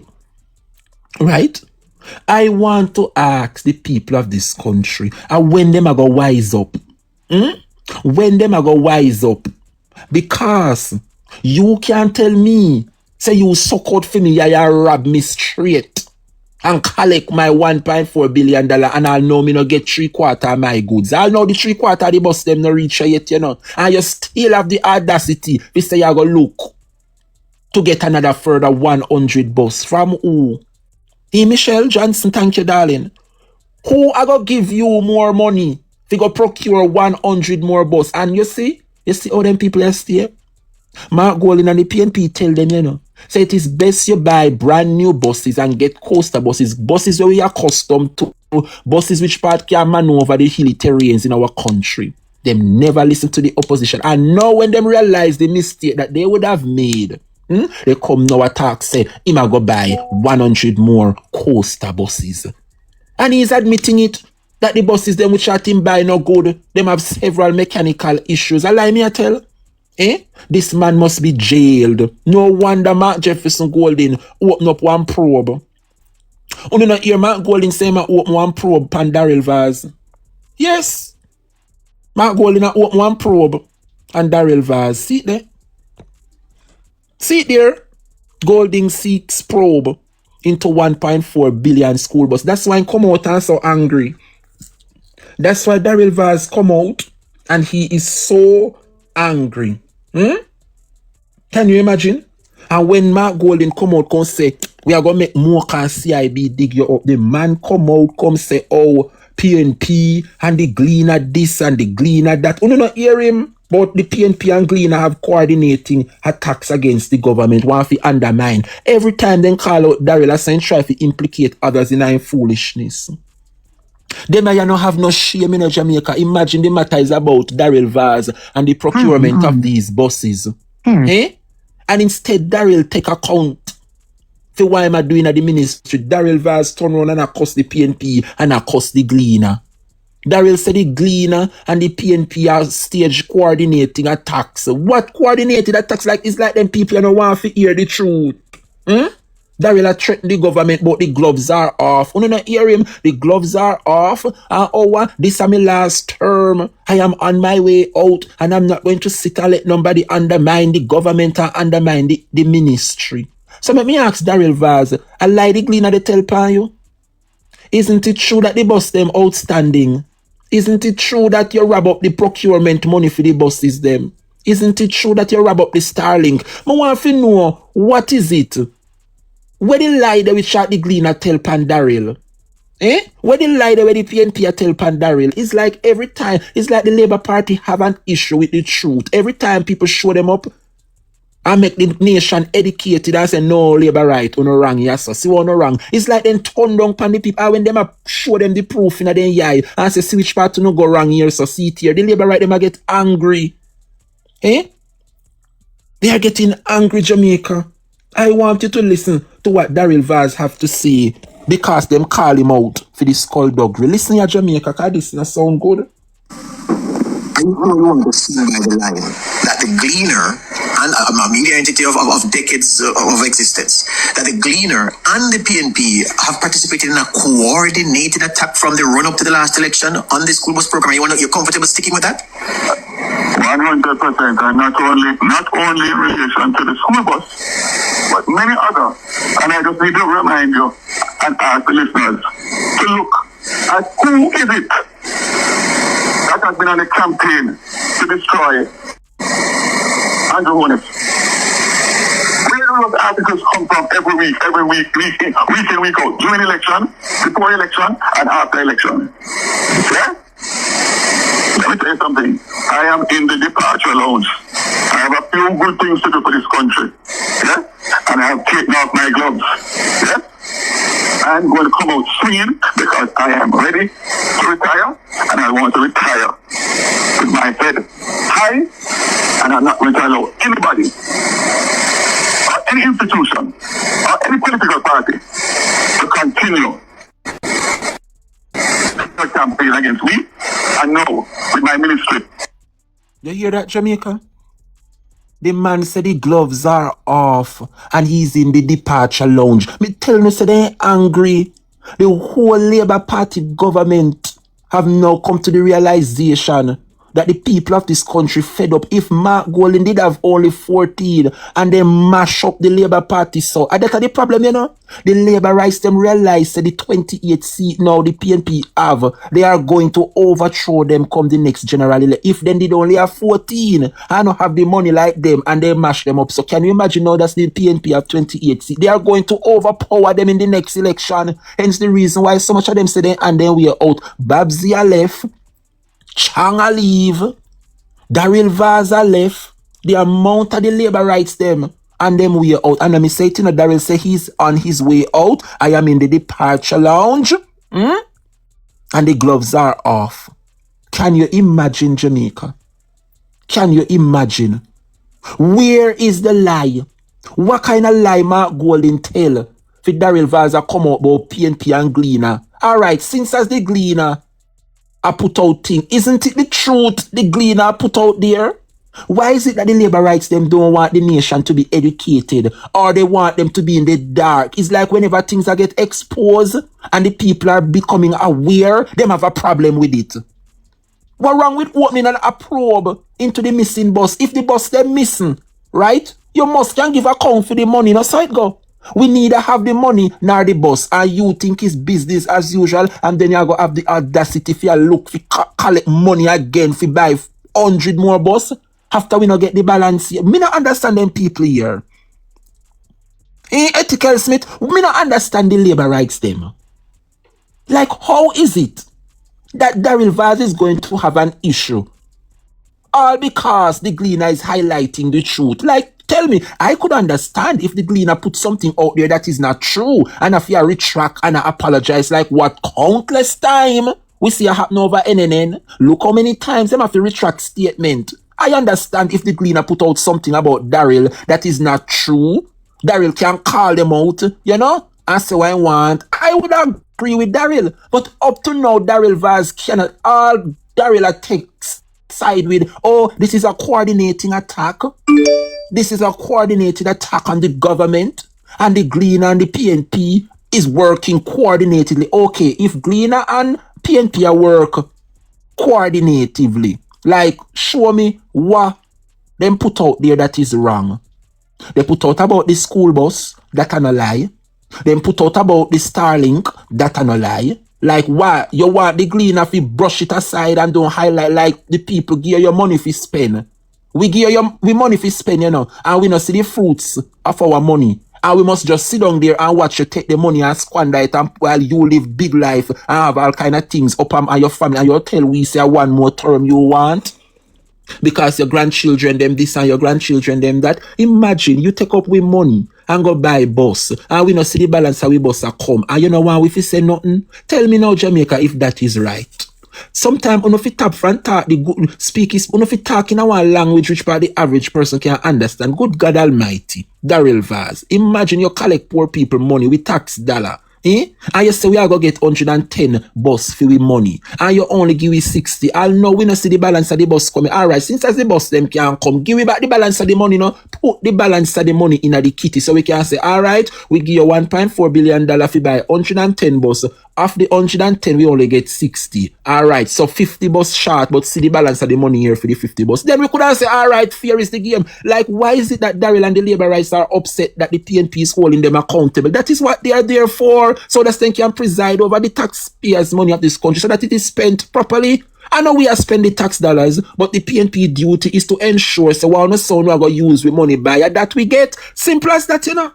Right? I want to ask the people of this country, and when them are go wise up. When them are go wise up. Because you can't tell me, say you suck out for me, you rob me straight and collect my $1.4 billion and I'll know me no get 3/4 of my goods. I'll know the 3/4 of the bus them no reach yet, you know. And you still have the audacity to say you go look to get another further 100 bus. From who? Michelle Johnson, thank you, darling. Who I go give you more money to go procure 100 more bus? And you see how them people are stay? Mark Golding and the PNP tell them, you know, say it is best you buy brand new buses and get coaster buses, buses where we are accustomed to, buses which part can maneuver the hilly terrains in our country. Them never listen to the opposition. And now when them realize the mistake that they would have made, they come now attack, say, him a go buy 100 more coaster buses. And he's admitting it, that the buses them which are him buy no good, them have several mechanical issues. Allow me to tell. This man must be jailed. No wonder Mark Jefferson Golding open up one probe. You know hear Mark Golding say I open one probe pan DARYL VAZ. Yes. Mark Golding open one probe and DARYL VAZ. See it there? See it there? Golding seeks probe into 1.4 billion school bus. That's why he come out and so angry. That's why DARYL VAZ come out and he is so angry. Can you imagine? And when Mark Golding come out and say, we are going to make more can CIB dig you up, the man come out, come say, oh, PNP and the Gleaner this and the Gleaner that. You don't hear him, but the PNP and Gleaner have coordinating attacks against the government, want to undermine. Every time they call out DARYL and try to implicate others in foolishness. Them I don't have no shame in Jamaica. Imagine the matter is about DARYL VAZ and the procurement of these buses. And instead DARYL take account for why am I doing at the ministry. DARYL VAZ turn around and accost the PNP and accost the Gleaner. DARYL said the Gleaner and the PNP are stage coordinating attacks. What coordinated attacks? Like it's like them people you don't want to hear the truth. DARYL threatened the government, but the gloves are off. You don't hear him? The gloves are off. This is my last term. I am on my way out, and I'm not going to sit and let nobody undermine the government and undermine the ministry. So let me ask DARYL VAZ, I lie the Gleaner they tell upon you? Isn't it true that the bus them outstanding? Isn't it true that you rob up the procurement money for the buses them? Isn't it true that you rob up the Starlink? I want to know, what is it? Where the lie that we shot the Gleaner tell pan DARYL? Where the lie that the PNP tell pan DARYL? It's like every time, it's like the Labour Party have an issue with the truth. Every time people show them up and make the nation educated and say, no, Labour right, or no wrong, yes, sir. See what no wrong. It's like then turn down pan the people, and when them show them the proof in their eye and say, see which part to no go wrong here, so see it here. The Labour right, them a get angry. They are getting angry, Jamaica. I want you to listen to what DARYL VAZ have to say because them call him out for the skullduggery. Listen here, Jamaica, because this doesn't sound good. I don't want to see by the line that the Gleaner and a media entity of decades of existence, that the Gleaner and the PNP have participated in a coordinated attack from the run-up to the last election on the school bus program. You're comfortable sticking with that? 100%, and not only in relation to the school bus, but many other. And I just need to remind you and ask the listeners to look at who is it that has been on a campaign to destroy Andrew Wellness. Where do those articles come from every week, week in, week out, during election, before election, and after election? Yeah? Let me tell you something. I am in the departure lounge. I have a few good things to do for this country. Yeah? and I have taken off my gloves. Yes? I'm going to come out swinging because I am ready to retire, and I want to retire with my head high, and I'm not going to allow anybody or any institution or any political party to continue the campaign against me, and now with my ministry. You hear that, Jamaica? The man said the gloves are off and he's in the departure lounge. Me tell me, say they angry. The whole Labour Party government have now come to the realization that the people of this country fed up. If Mark Golding did have only 14 and they mash up the Labour Party, so that's the problem, you know. The Labour rights them realize that the 28 seat now the PNP have, they are going to overthrow them come the next general election. If then they only have 14 and don't have the money like them and they mash them up. So can you imagine now that the PNP have 28 seats? They are going to overpower them in the next election. Hence the reason why so much of them say then and then we are out. Babsy are left. Chang a leave, DARYL VAZ a left, the amount of the Labour rights them, and them we are out. And let me say it, you know, DARYL say he's on his way out. I am in the departure lounge, and the gloves are off. Can you imagine, Jamaica? Can you imagine? Where is the lie? What kind of lie Mark Golding tell for DARYL VAZ come out about PNP and Gleaner? Alright, since as the Gleaner I put out thing, isn't it the truth the Gleaner put out there? Why is it that the Labour rights them don't want the nation to be educated or they want them to be in the dark? It's like whenever things are get exposed and the people are becoming aware, them have a problem with it. What wrong with opening a probe into the missing bus? If the bus they're missing, right? You must can give account for the money, no so it go. We need to have the money, nor the bus, and you think it's business as usual, and then you go have the audacity if you look for collect money again for buy 100 more bus after we not get the balance here. Me not understand them people here. Ethical Smith, me not understand the Labour rights them. Like, how is it that DARYL VAZ is going to have an issue? All because the Gleaner is highlighting the truth. Like, tell me, I could understand if the Gleaner put something out there that is not true, and if you retract and apologize, like what countless time we see happen over NNN. Look how many times them have to retract statement. I understand if the Gleaner put out something about DARYL that is not true. DARYL can call them out, you know, and say what I want. I would agree with DARYL, but up to now, DARYL VAZ cannot. All DARYL takes side with, oh, this is a coordinating attack. This is a coordinated attack on the government, and the Gleaner and the PNP is working coordinatedly. Okay, if Gleaner and PNP are work coordinatively, like show me what them put out there that is wrong. They put out about the school bus, that are no lie. Them put out about the Starlink, that are no lie. Like what? You want the Gleaner if you brush it aside and don't highlight like the people give you money if you spend. We give you money if you spend, you know, and we not see the fruits of our money. And we must just sit down there and watch you take the money and squander it and while you live big life and have all kind of things up on your family, and you tell we say one more term you want. Because your grandchildren them this and your grandchildren them that. Imagine you take up with money and go buy bus and we not see the balance how we bus a come. And you know why if you say nothing? Tell me now, Jamaica, if that is right. Sometimes when you tap front talk the good speak is when you talk in our language which probably the average person can understand. Good God Almighty, DARYL VAZ. Imagine you collect poor people money with tax dollar. And you say we are going to get 110 bus for we money and you only give we 60. I'll know we not see the balance of the bus coming. Alright, since as the bus them can come, give me back the balance of the money, no? Put the balance of the money in the kitty so we can say, alright, we give you $1.4 billion for buy 110 bus. Of the 110, we only get 60. Alright, so 50 bus short, but see the balance of the money here for the 50 bus. Then we could have say, alright, fair is the game. Like, why is it that DARYL and the Labour rights are upset that the PNP is holding them accountable? That is what they are there for. So that they can preside over the taxpayers' money of this country so that it is spent properly. I know we are spending tax dollars, but the PNP duty is to ensure so one son we are going to use with money buyer that we get. Simple as that, you know.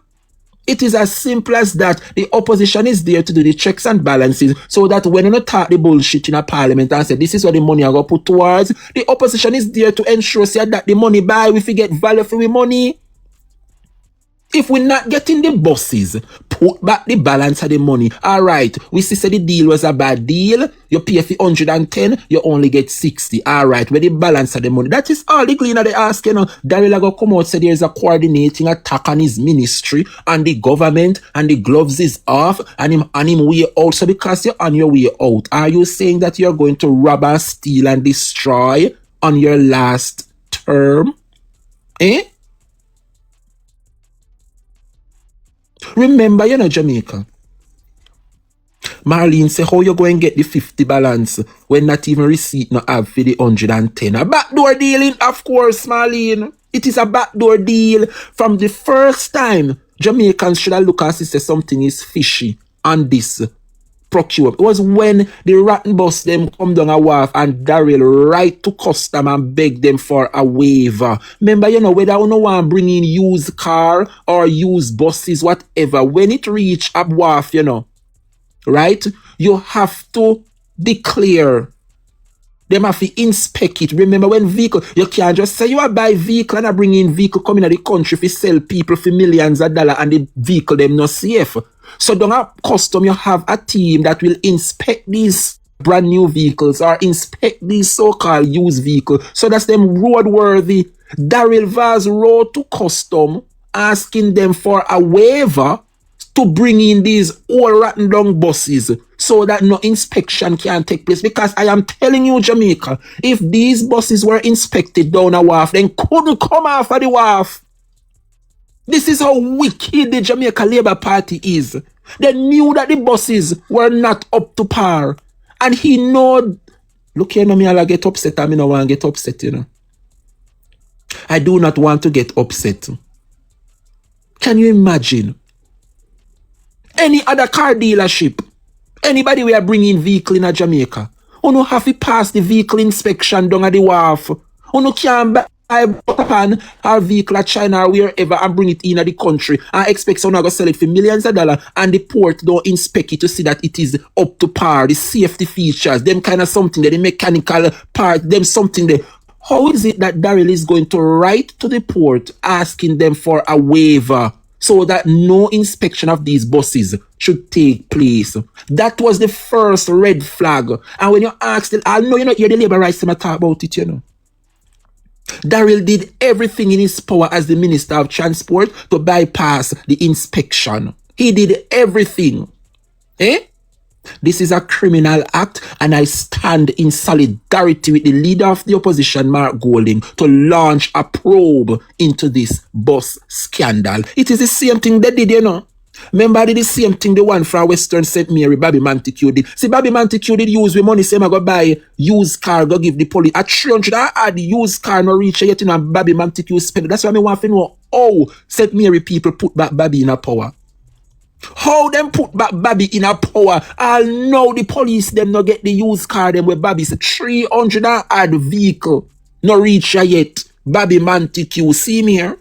It is as simple as that. The opposition is there to do the checks and balances so that when you not talk the bullshit in a parliament and say this is what the money are going to put towards, the opposition is there to ensure say, that the money buy, if we get value for the money. If we're not getting the buses, put back the balance of the money. All right, we see the deal was a bad deal. You pay for 110, you only get 60. All right, where the balance of the money. That is all the cleaner they ask, you know. DARYL go come out, say there's a coordinating attack on his ministry and the government, and the gloves is off, and him way also because you're on your way out. Are you saying that you're going to rob and steal and destroy on your last term? Eh? Remember, you know, Jamaica. Marlene say, how you going to get the 50 balance when not even receipt no have for the 110? A backdoor dealing, of course, Marlene. It is a backdoor deal. From the first time, Jamaicans should have looked and say something is fishy on this procurement. It was when the rotten bus them come down a wharf and DARYL write to custom and beg them for a waiver. Remember, you know, whether you no want bring in used car or used buses, whatever, when it reach a wharf, you know, right, you have to declare. Them have to inspect it. Remember, when vehicle, you can't just say you are buy vehicle and I bring in vehicle coming to the country to sell people for millions of dollars and the vehicle them not safe. So don't have custom, you have a team that will inspect these brand new vehicles or inspect these so-called used vehicles. So that's them roadworthy. DARYL VAZ wrote to custom asking them for a waiver to bring in these old rotten down buses so that no inspection can take place. Because I am telling you, Jamaica, if these buses were inspected down a wharf, then couldn't come off of the wharf. This is how wicked the Jamaica Labour Party is. They knew that the buses were not up to par. And he know, look here, no, me I'll get upset. I mean, I want to get upset, you know. I do not want to get upset. Can you imagine? Any other car dealership, anybody we are bringing vehicle in a Jamaica, you no have to pass the vehicle inspection down at the wharf. You no can buy pan our vehicle at China or wherever and bring it in at the country and expect someone to sell it for millions of dollars and the port don't inspect it to see that it is up to par, the safety features, them kind of something, the mechanical part, them something there. How is it that DARYL is going to write to the port asking them for a waiver so that no inspection of these buses should take place? That was the first red flag. And when you ask them, I know you're not here, the Labour rights to talk about it, you know. DARYL did everything in his power as the Minister of Transport to bypass the inspection. He did everything. This is a criminal act, and I stand in solidarity with the leader of the opposition, Mark Golding, to launch a probe into this bus scandal. It is the same thing they did, you know. Remember, I did the same thing the one from Western St. Mary, Bobby Montague did. See, Bobby Montague did use with money, say, I go buy used car, go give the police. At 300, I had used car, no reach yet, you know, and Bobby Montague spend it. That's why I want to know how St. Mary people put back Bobby in a power. How them put back Bobby in a power? I'll know the police them no get the used car them where Bobby said 300 and add vehicle. No reach yet. Bobby Montague, see me here?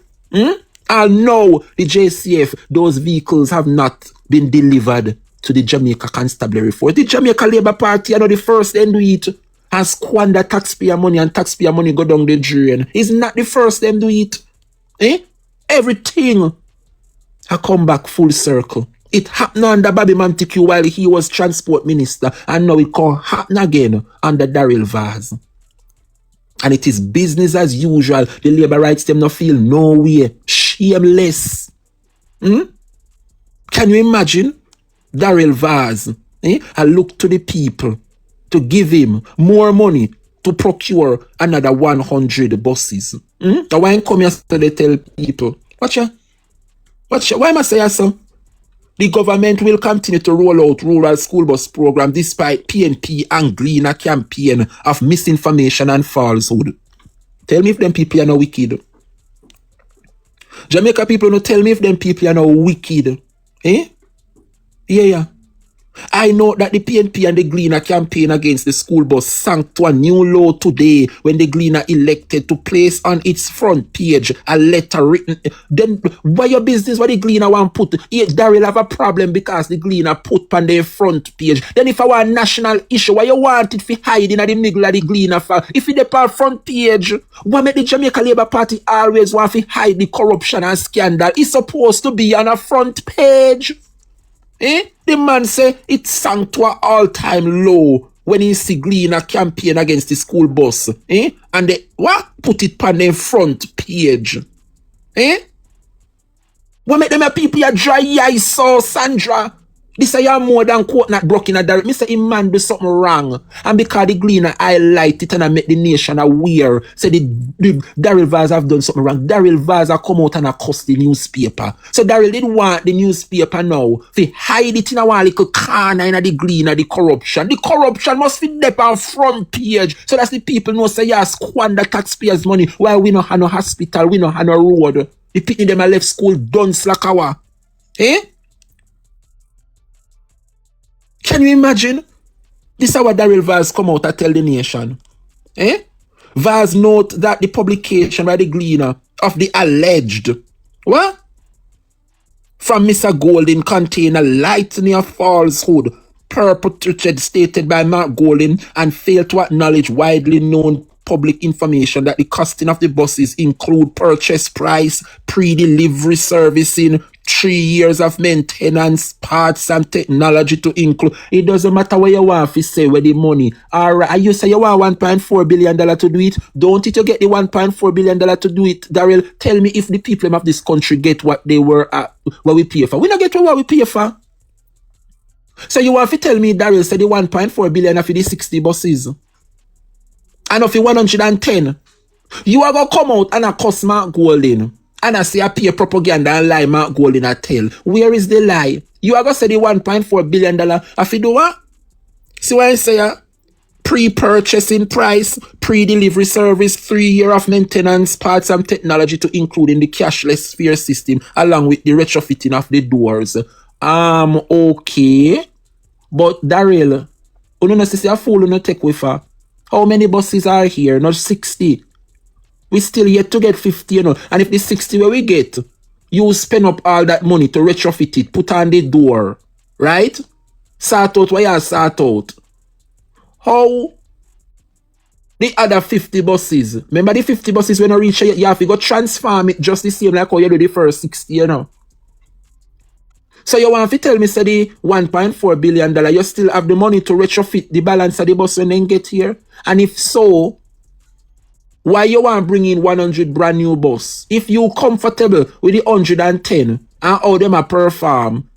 I'll know the JCF, those vehicles have not been delivered to the Jamaica Constabulary Force. The Jamaica Labour Party, I know the first them do it and squander taxpayer money and taxpayer money go down the drain. It's not the first them do it. Everything I come back full circle. It happened under Bobby Montague while he was transport minister, and now it can happen again under DARYL VAZ. And it is business as usual. The Labour rights them not feel no way. Shameless. Can you imagine? DARYL VAZ I look to the people to give him more money to procure another 100 buses. Now why I come here so they tell people, why must I say so? The government will continue to roll out rural school bus program despite PNP and Gleaner campaign of misinformation and falsehood. Tell me if them people are not wicked. Jamaica people no tell me if them people are not wicked. Yeah. I know that the PNP and the Gleaner campaign against the school bus sank to a new low today when the Gleaner elected to place on its front page a letter written. Then why your business what the Gleaner want put? DARYL have a problem because the Gleaner put on their front page. Then if I want a national issue, why you want it for hiding at the middle of the Gleaner? If it on front page, why make the Jamaica Labour Party always want to hide the corruption and scandal? It's supposed to be on a front page. The man say it sank to an all-time low when he see Gleaner campaign against the school bus. And they put it on the front page. What make them a people a dry eye so Sandra? This say you more than quote not broken a DARYL. Me say a man do something wrong. And because the Gleaner highlight it and I make the nation aware, say the DARYL VAZ have done something wrong. DARYL VAZ have come out and accost the newspaper. So DARYL didn't want the newspaper now to hide it in a one little corner in the Gleaner, the corruption. The corruption must be there on front page. So that's the people know say you squander taxpayers' money while we don't have no hospital, we don't have no road. The people them a left school done slack hour. Can you imagine? This is how DARYL VAZ come out and tell the nation. VAZ note that the publication by the Gleaner of the alleged from Mr. Golden contain a lightning of falsehood perpetrated stated by Mark Golden and failed to acknowledge widely known public information that the costing of the buses include purchase price, pre-delivery servicing, 3 years of maintenance, parts and technology to include. It doesn't matter what you want to say with the money. Alright, you say you want $1.4 billion to do it. Don't it you get the $1.4 billion to do it, DARYL? Tell me if the people of this country get what they were what we pay for. We don't get what we pay for. So you want to tell me DARYL said the $1.4 billion for the 60 buses? And of the 110, you are going to come out and accost Mark Golden and I say I pay propaganda and lie Mark Golden a tell. Where is the lie? You are going to say the $1.4 billion if you do what? See what I say? Pre-purchasing price, pre-delivery service, 3 year of maintenance, parts and technology to include in the cashless fare system along with the retrofitting of the doors. Okay. But DARYL, you don't say a fool no take with her. How many buses are here? Not 60. We still yet to get 50, you know. And if the 60 where we get, you spend up all that money to retrofit it, put on the door, right? Sort out what you sort out. How the other 50 buses? Remember the 50 buses when you reach it, you have to go transform it just the same like how you do the first 60, you know. So you want to tell me, say the $1.4 billion, you still have the money to retrofit the balance of the bus when they get here? And if so, why you want to bring in 100 brand new bus? If you comfortable with the 110 and how them are perform,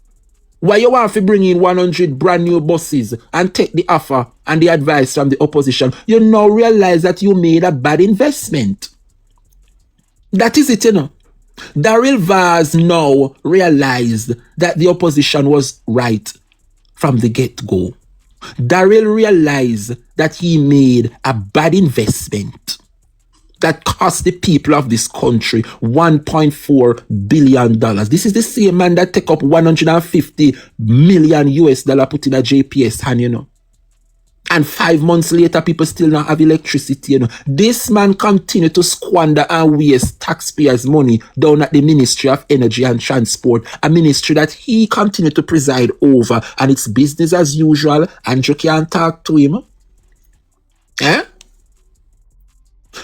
why you want to bring in 100 brand new buses and take the offer and the advice from the opposition? You now realize that you made a bad investment. That is it, you know. DARYL VAZ now realized that the opposition was right from the get-go. DARYL realized that he made a bad investment that cost the people of this country $1.4 billion. This is the same man that take up 150 million US dollar put in a JPS hand, you know. And 5 months later, people still not have electricity, you know. This man continue to squander and waste taxpayers' money down at the Ministry of Energy and Transport, a ministry that he continue to preside over, and it's business as usual, and you can't talk to him.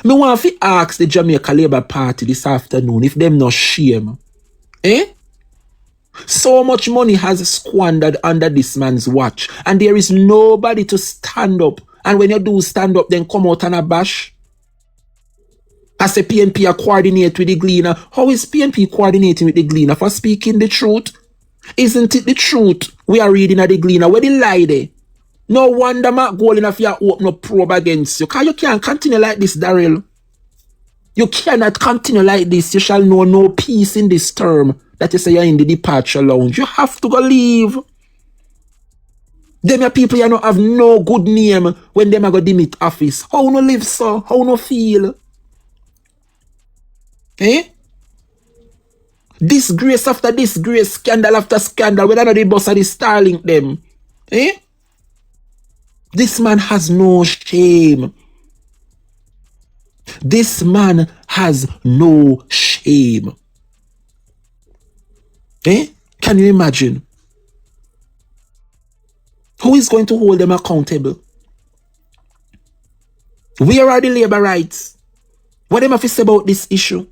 Me want to ask the Jamaica Labour Party this afternoon if them not shame. So much money has squandered under this man's watch, and there is nobody to stand up. And when you do stand up, then come out and a bash. As a PNP a coordinate with the Gleaner. How is PNP coordinating with the Gleaner for speaking the truth? Isn't it the truth we are reading at the Gleaner? Where the lie there? No wonder Mark Golden if you open up probe against you. Because you can't continue like this, DARYL. You cannot continue like this. You shall know no peace in this term that you say you're in the departure lounge. You have to go leave. Them your people you don't have no good name when them are go demit office. How no live so? How no feel? Disgrace after disgrace, scandal after scandal. Whether or not the boss or the Starlink them. Eh? This man has no shame. This man has no shame. Eh? Can you imagine? Who is going to hold them accountable? Where are the labor rights? What them have to say about this issue?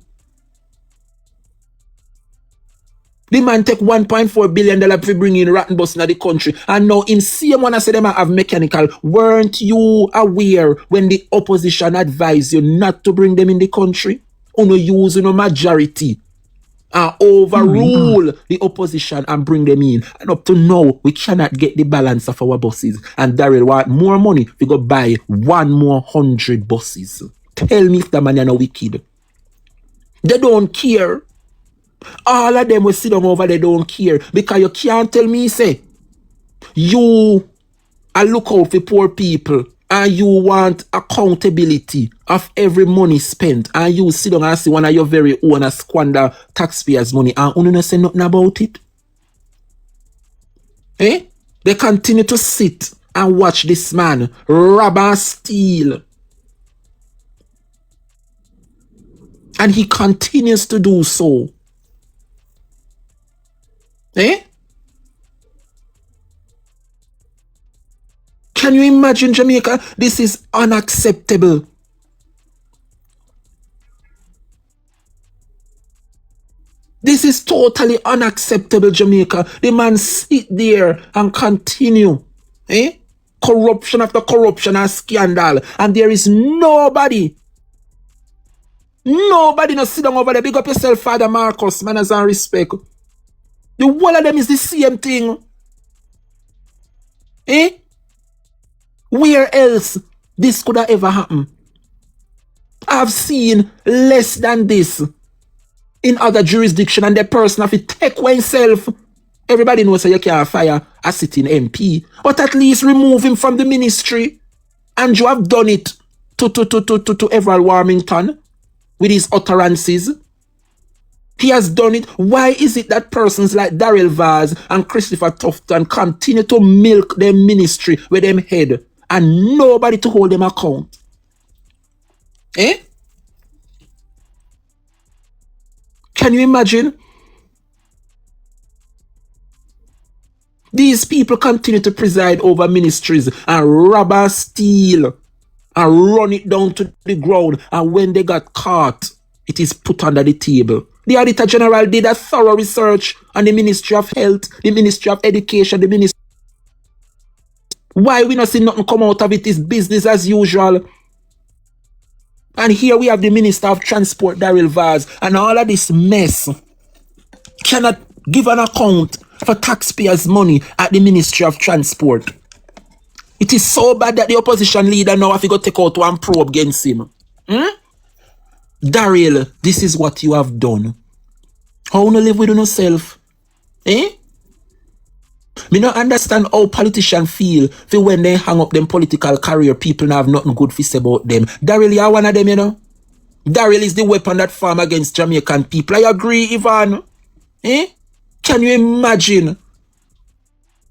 The man take $1.4 billion to bring in rotten bus in the country. And now him same one I say them have mechanical. Weren't you aware when the opposition advised you not to bring them in the country? Uno use no majority and overrule the opposition and bring them in. And up to now, we cannot get the balance of our buses. And DARYL want more money. We go buy 100 buses. Tell me if the man is not wicked. They don't care. All of them will sit down over there, don't care. Because you can't tell me, say, you are look out for poor people and you want accountability of every money spent and you sit down and see one of your very own squander taxpayers' money and you don't say nothing about it. Eh? They continue to sit and watch this man rob and steal. And he continues to do so. Eh? Can you imagine, Jamaica? This is unacceptable. This is totally unacceptable, Jamaica. The man sit there and continue. Eh? Corruption after corruption and scandal. And there is nobody no sit down over there. Big up yourself, Father Marcus, manners and respect. The whole of them is the same thing. Eh? Where else this could have ever happened? I've seen less than this in other jurisdictions and the person have to take oneself. Everybody knows that you can't fire a sitting MP, but at least remove him from the ministry. And you have done it to Everald Warmington with his utterances. He has done it. Why is it that persons like DARYL VAZ and Christopher Tufton continue to milk their ministry with them head and nobody to hold them account? Eh? Can you imagine? These people continue to preside over ministries and rob and steal and run it down to the ground, and when they got caught, it is put under the table. The Auditor General did a thorough research on the Ministry of Health, the Ministry of Education, the Ministry. Why we not see nothing come out of it is business as usual. And here we have the Minister of Transport, DARYL VAZ, and all of this mess cannot give an account for taxpayers' money at the Ministry of Transport. It is so bad that the opposition leader now have to go take out one probe against him. DARYL, this is what you have done. How you live with yourself? Eh? Me not understand how politicians feel for when they hang up them political career, people not have nothing good to say about them. DARYL, you are one of them, you know? DARYL is the weapon that farm against Jamaican people. I agree, Ivan. Eh? Can you imagine?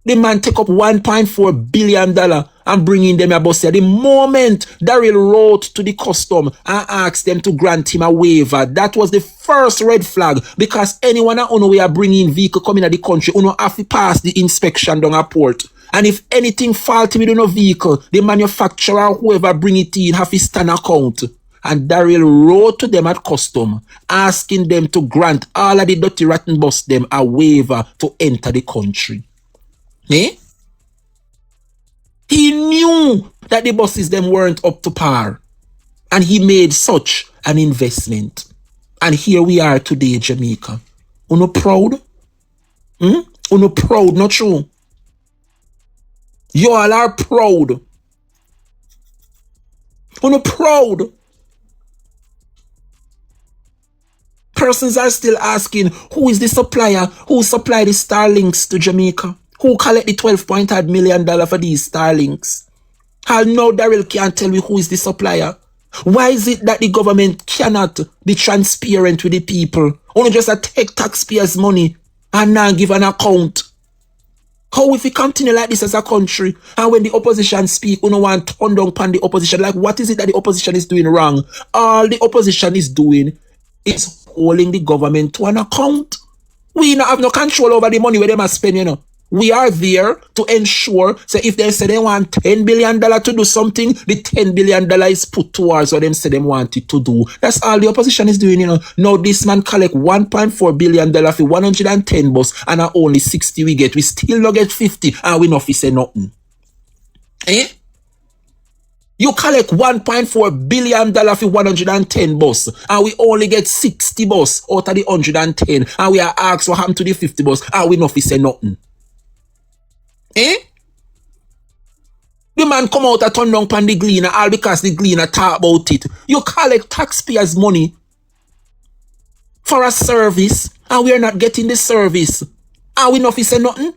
The man take up $1.4 billion and bring in them a bus here. The moment DARYL wrote to the custom and asked them to grant him a waiver, that was the first red flag, because anyone that we are bringing vehicle coming at the country, have to pass the inspection down a port. And if anything faulty with no vehicle, the manufacturer or whoever bring it in have to stand account. And DARYL wrote to them at custom, asking them to grant all of the dirty rotten bus them a waiver to enter the country. Eh? He knew that the buses them weren't up to par. And he made such an investment. And here we are today, Jamaica. Uno proud? Uno proud, not true? You all are proud. Uno proud. Persons are still asking, who is the supplier who supplied the Starlinks to Jamaica? Who collect the $12.8 million for these Starlinks? How now DARYL can't tell me who is the supplier? Why is it that the government cannot be transparent with the people? Only just take taxpayers' money and not give an account? How if we continue like this as a country, and when the opposition speak, we don't want to turn down upon the opposition? Like, what is it that the opposition is doing wrong? All the opposition is doing is holding the government to an account. We don't have no control over the money where they must spend, you know. We are there to ensure, so if they say they want $10 billion to do something, the $10 billion is put towards what them say they want it to do. That's all the opposition is doing, you know. Now this man collect $1.4 billion for 110 bus, and only 60 we get. We still not get 50, and we not say nothing. Eh? You collect $1.4 billion for 110 bus, and we only get 60 bus out of the 110, and we are asked what happened to the 50 bus, and we not say nothing. Eh? The man come out and turn down upon the Gleaner all because the Gleaner talk about it. You collect taxpayers' money for a service, and we are not getting the service, and we not say nothing.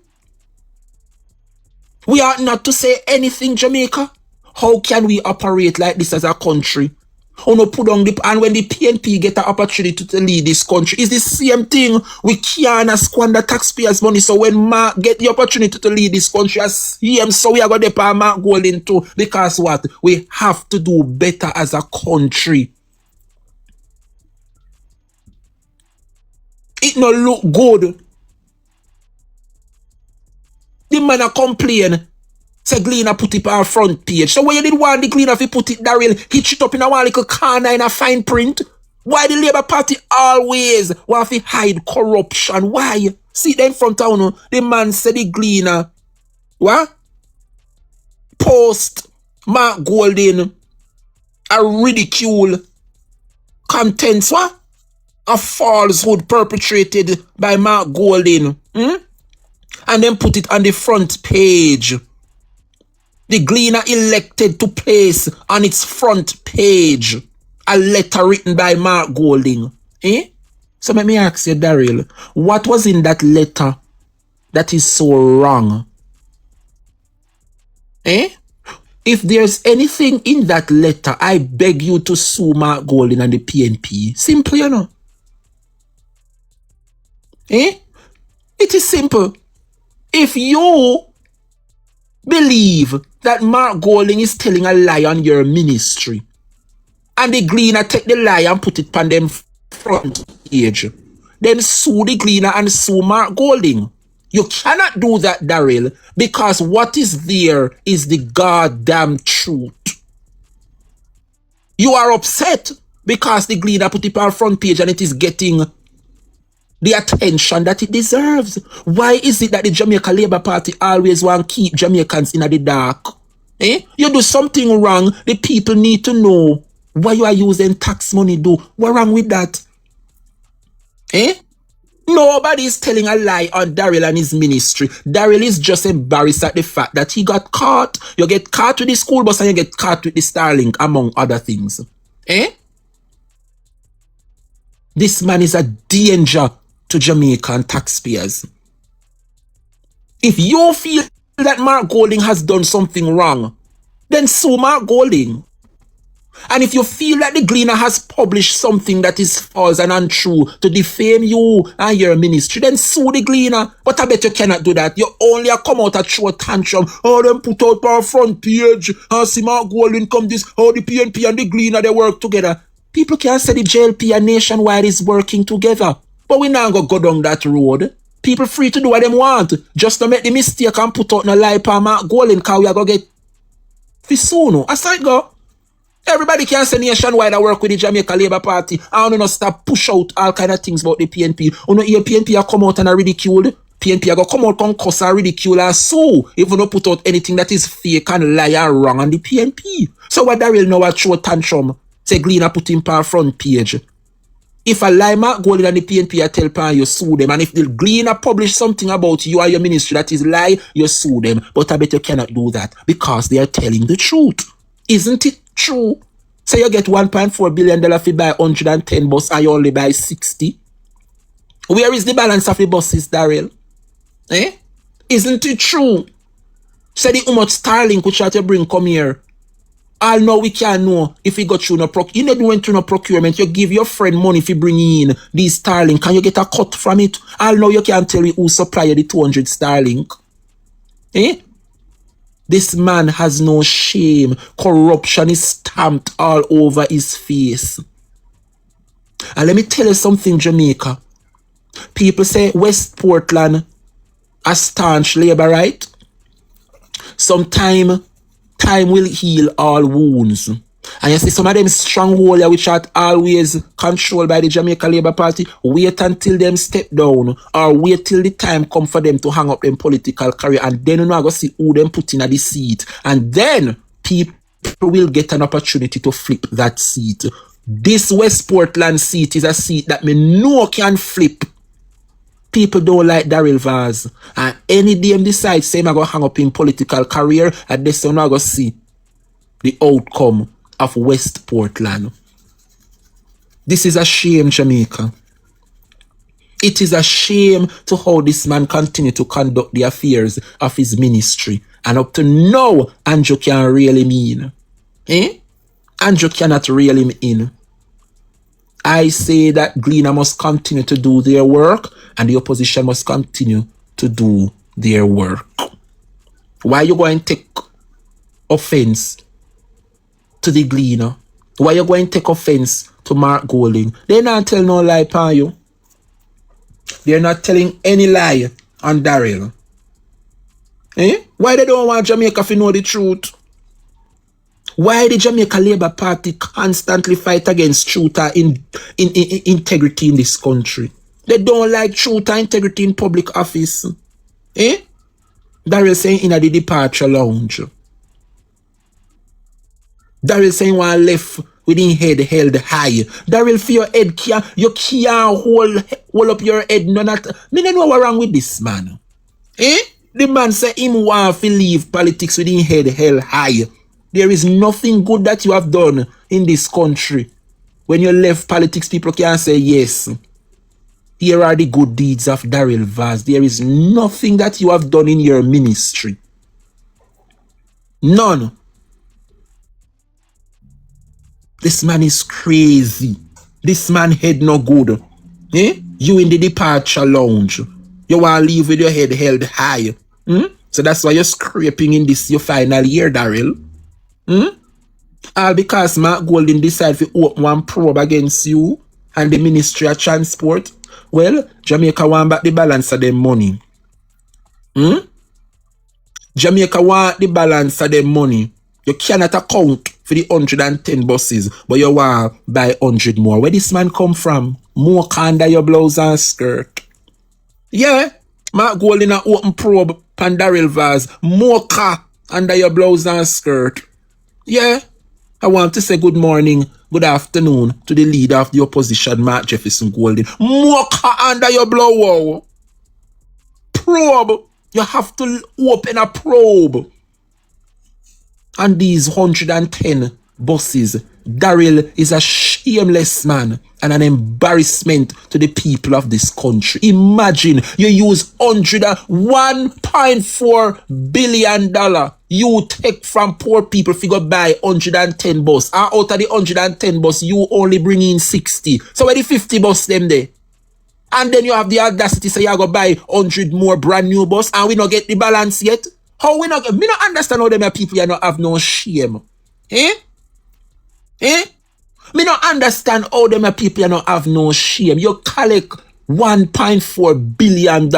We are not to say anything, Jamaica. How can we operate like this as a country? Put on the, and when the PNP get an opportunity to lead this country, it's the same thing. We can't squander taxpayers' money. So when Mark get the opportunity to lead this country as him, so we are going to pay Mark Golding too. Because what? We have to do better as a country. It no look good. The man a complain. Say Gleaner put it on our front page. So when you did want the Gleaner if you put it, Daryl, hitch it up in a one little corner in a fine print. Why the Labour Party always want to hide corruption? Why? See them from town, the man said the Gleaner, what? Post Mark Golding a ridicule contents, what? A falsehood perpetrated by Mark Golding. And then put it on the front page. The Gleaner elected to place on its front page a letter written by Mark Golding. Eh? So let me ask you, Daryl, what was in that letter that is so wrong? Eh? If there's anything in that letter, I beg you to sue Mark Golding and the PNP. Simple, you know. Eh? It is simple. If you believe that Mark Golding is telling a lie on your ministry, and the Gleaner take the lie and put it on them front page, then sue the Gleaner and sue Mark Golding. You cannot do that, Daryl, because what is there is the goddamn truth. You are upset because the Gleaner put it on front page and it is getting the attention that it deserves. Why is it that the Jamaica Labour Party always want to keep Jamaicans in the dark? Eh? You do something wrong, the people need to know why you are using tax money do. What wrong with that? Eh? Nobody is telling a lie on Daryl and his ministry. Daryl is just embarrassed at the fact that he got caught. You get caught with the school bus and you get caught with the Starlink, among other things. Eh? This man is a danger to Jamaican taxpayers. If you feel that Mark Golding has done something wrong, then sue Mark Golding. And if you feel that the Gleaner has published something that is false and untrue to defame you and your ministry, then sue the Gleaner. But I bet you cannot do that. You only come out and show a tantrum. Oh, them put out our front page. And see Mark Golding come this. Oh, the PNP and the Gleaner, they work together. People can say the JLP and Nationwide is working together. But we now go down that road. People free to do what they want. Just to make the mistake and put out no lie for Mark Golding, because we are going to get Fisuno. As I go. Everybody can say Nationwide I work with the Jamaica Labour Party. I don't know stop push out all kind of things about the PNP. You know, your PNP are come out and are ridiculed. PNP are going to come out and cuss and ridicule and sue if you don't put out anything that is fake and lie and wrong on the PNP. So what Daryl know what show tantrum? Say Gleaner put him on front page. If a lie Mark Golding and the PNP are tell pan, you sue them. And if the Gleaner publish something about you or your ministry that is lie, you sue them. But I bet you cannot do that because they are telling the truth. Isn't it true? So you get $1.4 billion fee buy 110 bus and you only buy 60. Where is the balance of the buses, Daryl? Eh? Isn't it true? Say the how much Starlink which you bring come here. All know we can know if we got through no procurement. You never went through no procurement. You give your friend money if you bring in these Starlink. Can you get a cut from it? All know you can't tell me who supply you the 200 Starlink. Eh? This man has no shame. Corruption is stamped all over his face. And let me tell you something, Jamaica. People say West Portland a staunch labor, right? Time will heal all wounds. And you see some of them stronghold here which are always controlled by the Jamaica Labour Party, wait until them step down or wait till the time come for them to hang up them political career, and then you know go see who them put in at the seat, and then people will get an opportunity to flip that seat. This West Portland seat is a seat that me know can flip. People don't like DARYL VAZ, and any day them decide say I'm going to hang up in political career, and this one I go see the outcome of West Portland. This is a shame, Jamaica. It is a shame to how this man continue to conduct the affairs of his ministry, and up to now Andrew can't really mean. Andrew cannot reel him in. I say that Gleaner must continue to do their work and the opposition must continue to do their work. Why you going to take offense to the Gleaner? Why you going to take offense to Mark Golding? They're not telling no lie upon you. They're not telling any lie on DARYL. Why they don't want Jamaica to know the truth? Why the Jamaica Labour Party constantly fight against truth and integrity in this country? They don't like truth and integrity in public office. DARYL saying in the departure lounge. DARYL saying one left with his head held high. DARYL for your head, you can't hold up your head. Me don't know what's wrong with this man. The man say him want to leave politics with his head held high. There is nothing good that you have done in this country. When you left politics, people can say, yes, here are the good deeds of DARYL VAZ. There is nothing that you have done in your ministry. None. This man is crazy. This man head no good. You in the departure lounge. You want to leave with your head held high. So that's why you're scraping in this your final year, DARYL. All because Mark Golding decided to open one probe against you and the Ministry of Transport. Well, Jamaica want back the balance of them money. Jamaica want the balance of them money. You cannot account for the 110 buses, but you want buy 100 more. Where this man come from? More under your blouse and skirt. Yeah, Mark Golding a open probe pan DARYL VAZ. More car under your blouse and skirt. Yeah, I want to say good morning, good afternoon to the leader of the opposition, Mark Jefferson Golding. More under your blow. Probe. You have to open a probe. And these 110 buses, DARYL is a shameless man and an embarrassment to the people of this country. Imagine you use $1.4 billion you take from poor people if you go buy 110 bus. And out of the 110 bus, you only bring in 60. So where the 50 bus them there? And then you have the audacity say you go buy 100 more brand new bus and we not get the balance yet? How we not get? Me not understand how them people you not have no shame. Me not understand how them people you not have no shame. You collect $1.4 billion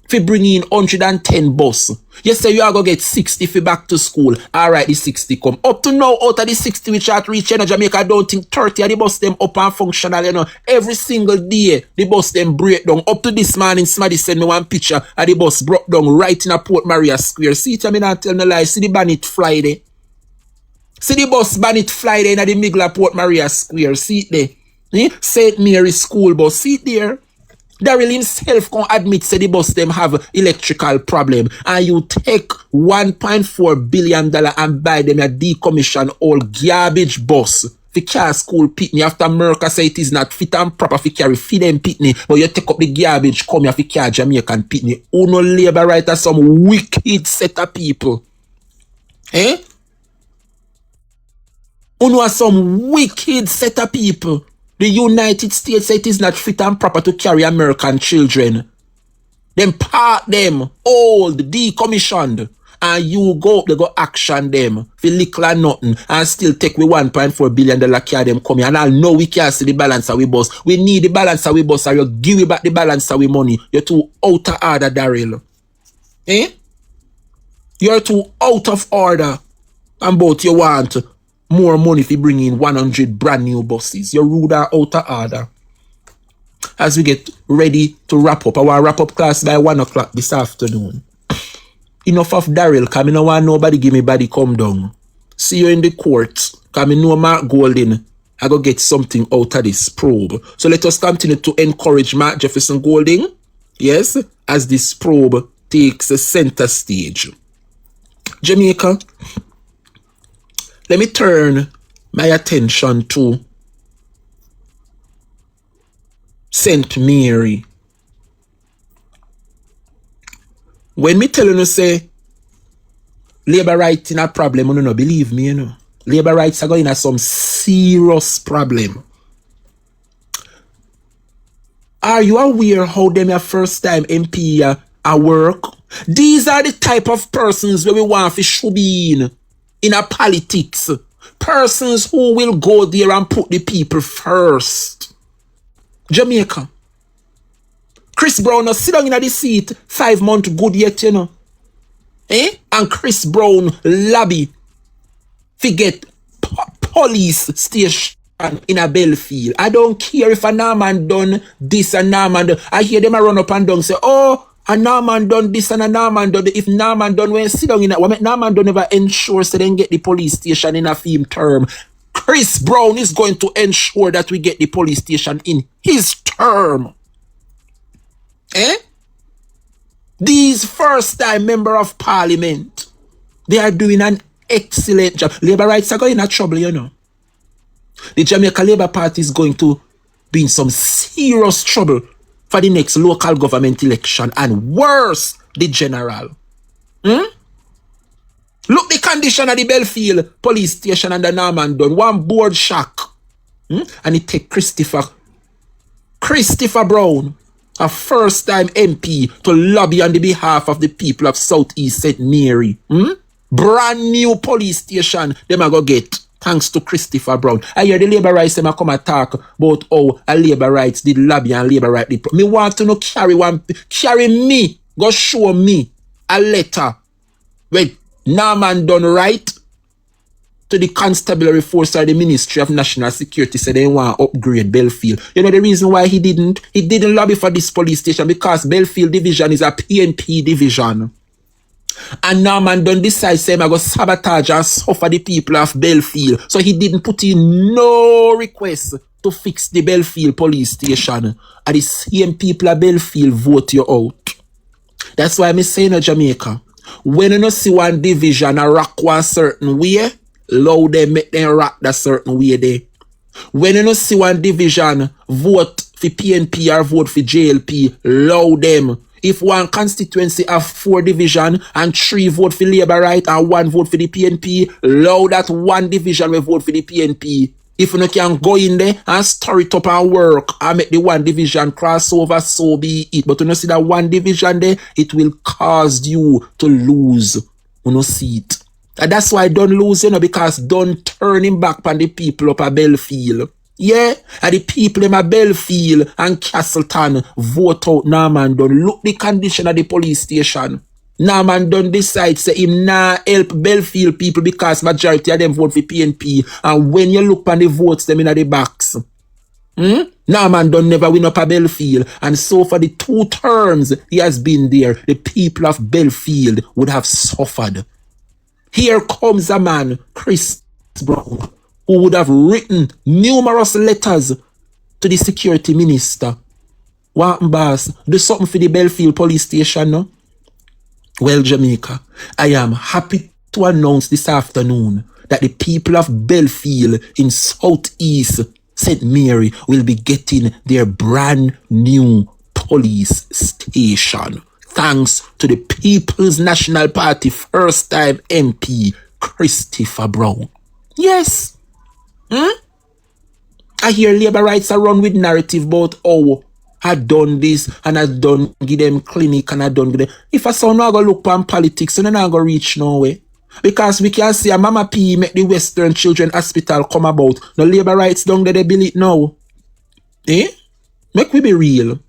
for bringing 110 bus. You say you are going to get 60 for back to school. Alright, the 60 come. Up to now, out of the 60 which are reach, Jamaica, I don't think 30 of the bus them up and functional, Every single day, the bus them break down. Up to this morning, somebody send me one picture of the bus broke down right in a Port Maria Square. See it, I mean, I tell no lie. See the Bandit fly there. See the bus Bandit fly there in the middle of Port Maria Square. See it there. St. Mary's school bus. See it there. DARYL himself can admit say the bus them have electrical problem and you take $1.4 billion and buy them a decommissioned old garbage bus for car school pitney after America say it is not fit and proper for carry feed them pitney, but you take up the garbage come here for car Jamaican pitney. Uno labor right as some wicked set of people. Uno are some wicked set of people. The United States say it is not fit and proper to carry American children. Them park them, old, decommissioned. And you go up, they go action them for little or nothing and still take we $1.4 billion carry them come here. And I know we can't see the balance of we boss. We need the balance of we boss or you give we back the balance of we money. You're too out of order, DARYL. Eh? You're too out of order. And both you want more money if you bring in 100 brand new buses. You're rude and out of order. As we get ready to wrap up, I want to wrap up class by 1 o'clock this afternoon. Enough of DARYL, because I don't want nobody give me body come down. See you in the court, because I know Mark Golding, I go get something out of this probe. So let us continue to encourage Mark Jefferson Golding, yes, as this probe takes a center stage. Jamaica, let me turn my attention to St. Mary. When me tell you say labor rights in a problem, you no believe me, you know. Labor rights are going to some serious problem. Are you aware how them your first time MP at work? These are the type of persons where we want to should be in a politics. Persons who will go there and put the people first. Jamaica. Chris Brown no sit down in the seat 5 months good yet, you know. Eh? And Chris Brown lobby to get police station in a Belfield. I don't care if a Norman done this and Norman done. I hear them a run up and down say, oh, a Norman done this and a Norman done. If Norman done when sit down in that, well, Norman don't ever ensure so then get the police station in a film term. Chris Brown is going to ensure that we get the police station in his term. Eh? These first-time member of parliament, they are doing an excellent job. Labour rights are going in trouble, you know. The Jamaica Labour Party is going to be in some serious trouble for the next local government election and worse, the general. Look the condition of the Belfield police station and the Norman done. One board shock. And it take Christopher Brown, a first-time MP, to lobby on the behalf of the people of Southeast St. Mary. Brand new police station, them are go get, thanks to Christopher Brown. I hear the Labour rights, them a come and talk about how a Labour rights did lobby and Labour rights did. Me want to know carry me, go show me a letter when Norman done right to the constabulary force or the Ministry of National Security said they want to upgrade Belfield. You know the reason why he didn't? He didn't lobby for this police station because Belfield division is a PNP division. And Norman done decide say I go sabotage and suffer the people of Belfield. So he didn't put in no request to fix the Belfield police station. And the same people of Belfield vote you out. That's why I'm saying in Jamaica, when you see one division a rock one certain way, allow them make them rock that certain way there. When you see one division vote for PNP or vote for JLP, allow them. If one constituency have 4 division and 3 vote for Labour right and 1 vote for the PNP, allow that 1 division will vote for the PNP. If you can go in there and stir it up and work and make the 1 division cross over, so be it. But when you see that 1 division there, it will cause you to lose. You know, see it. And that's why don't lose, you know, because don't turn him back on the people up at Belfield. Yeah, and the people in Belfield and Castleton vote out Norman Dunn. Look the condition of the police station. Norman Dunn decide say him nah help Belfield people because majority of them vote for PNP. And when you look on the votes them in the box, Norman Dunn never win up a Belfield. And so for the 2 terms he has been there, the people of Belfield would have suffered. Here comes a man, Chris Brown, who would have written numerous letters to the security minister. What, boss? Do something for the Belfield police station, no? Well, Jamaica, I am happy to announce this afternoon that the people of Belfield in Southeast St. Mary will be getting their brand new police station. Thanks to the People's National Party first-time MP, Christopher Brown. Yes. I hear Labour rights are run with narrative about how I done this and I done give them clinic and I done give them. If I saw no go look on politics, so no go reach nowhere. Because we can see a Mama P make the Western Children Hospital come about. No labor rights down there, they build it now. Make we be real.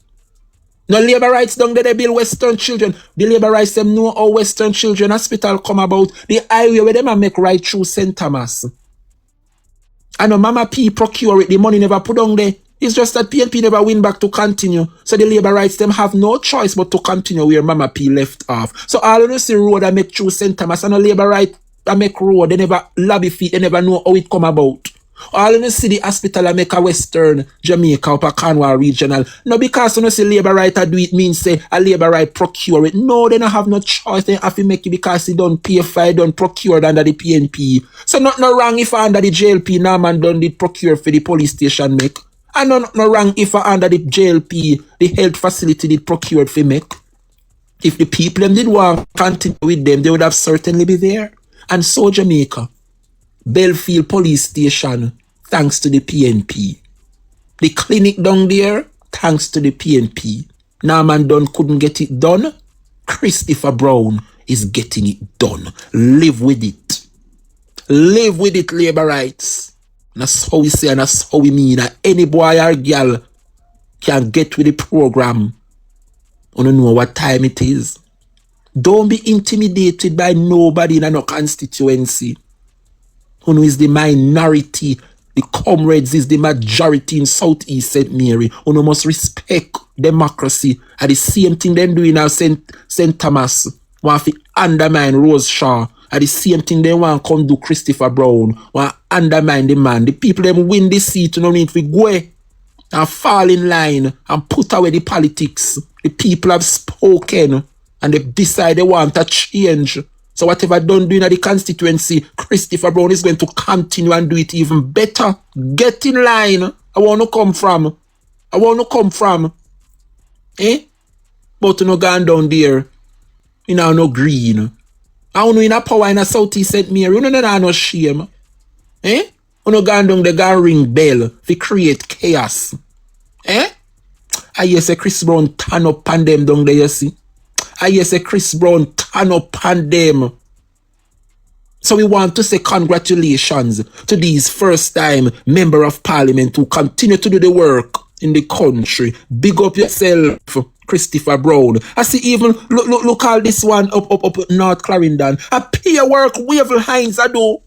No labor rights down there, they build Western Children. The labor rights them know how Western Children Hospital come about. The highway where them a make right through St. Thomas. And no Mama P procure it, the money never put down there. It's just that PNP never win back to continue. So the labor rights them have no choice but to continue where Mama P left off. So all of see road I make through St. Thomas and no labor right I make road. They never lobby feet, they never know how it come about. All of see the hospital I make a Western Jamaica up a Cornwall regional. No, because you know see labor right I do it means say a labor right procure it. No, they don't have no choice. They have to make it because they don't pay for it, don't procure it under the PNP. So not no wrong if under the JLP now man done did procure for the police station make. And no wrong if under the JLP, the health facility did procured for make. If the people them did want to continue with them, they would have certainly be there. And so Jamaica, Belfield Police Station, thanks to the PNP. The clinic down there, thanks to the PNP. Norman Dunn couldn't get it done. Christopher Brown is getting it done. Live with it. Live with it, labor rights. That's how we say and that's how we mean that any boy or girl can get with the program. You don't know what time it is. Don't be intimidated by nobody in no constituency. You know is the minority. The comrades is the majority in Southeast St. Mary. You know must respect democracy. And the same thing them doing now St. Thomas. Want to undermine Rose Shaw. And the same thing they want to come do Christopher Brown. Want to undermine the man. The people them win the seat. You know need to go and fall in line and put away the politics. The people have spoken and they decide they want a change. So whatever done doing at the constituency, Christopher Brown is going to continue and do it even better. Get in line. I want to come from. I want to come from. But you know going down there, you know no green. I don't know in a power in a Southeast St. Mary. You know no shame. You know going down the guy ring bell to create chaos. I hear say Chris Brown turn up on them down there, you see. I hear say Chris Brown turn up on them. So we want to say congratulations to these first-time member of parliament who continue to do the work in the country. Big up yourself, Christopher Brown. I see even, look all this one up North Clarendon. I pay work, Wavel Hines, I do.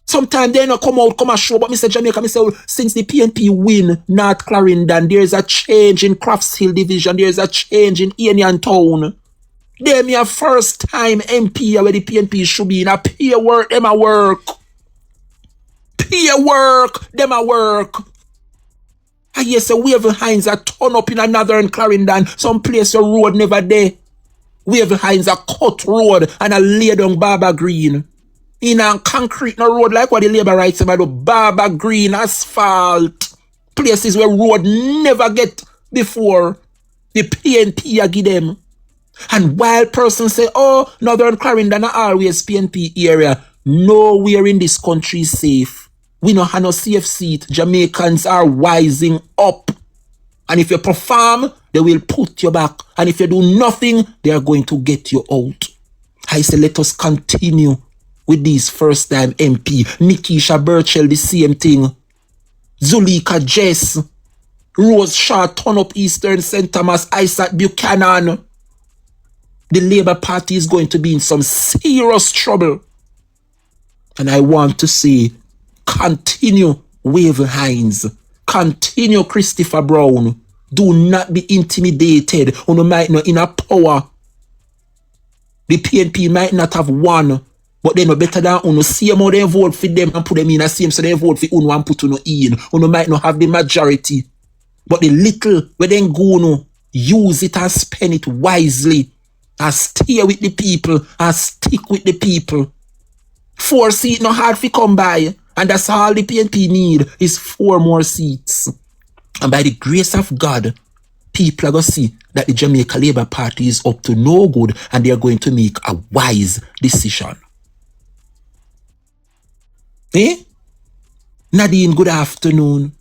Sometimes they not come and show, but Mr. Jamaica, Mr. Since the PNP win North Clarendon, there is a change in Crofts Hill Division, there is a change in Anian Town. They me a first time MP where the PNP should be in a pay work, them a work. Pay work, them a work. I hear say Wavel Hines a turn up in another Clarendon, some place where road never there. Wavel Hines a cut road and a lay down Barbara Green. In a concrete no road like what the labor rights about the Barbara Green asphalt. Places where road never get before. The PNP a give them. And while persons say, oh, Northern Clarendon are always PNP area, nowhere in this country is safe. We don't have no safe seat. Jamaicans are wising up. And if you perform, they will put you back. And if you do nothing, they are going to get you out. I say, let us continue with these first-time MP. Nikisha Burchell, the same thing. Zulika Jess. Rose Shaw, turn up Eastern St. Thomas, Isaac Buchanan. The Labour Party is going to be in some serious trouble. And I want to say, continue Wavel Hines. Continue Christopher Brown. Do not be intimidated. You might not in a power. The PNP might not have won. But they no better than uno. See how they vote for them and put them in a same so they vote for uno and put uno in. Uno might not have the majority. But the little where they go use it and spend it wisely. And stay with the people and stick with the people. 4 seats not hard to come by. And that's all the PNP need is 4 more seats. And by the grace of God, people are going to see that the Jamaica Labour Party is up to no good and they are going to make a wise decision. Nadine, good afternoon.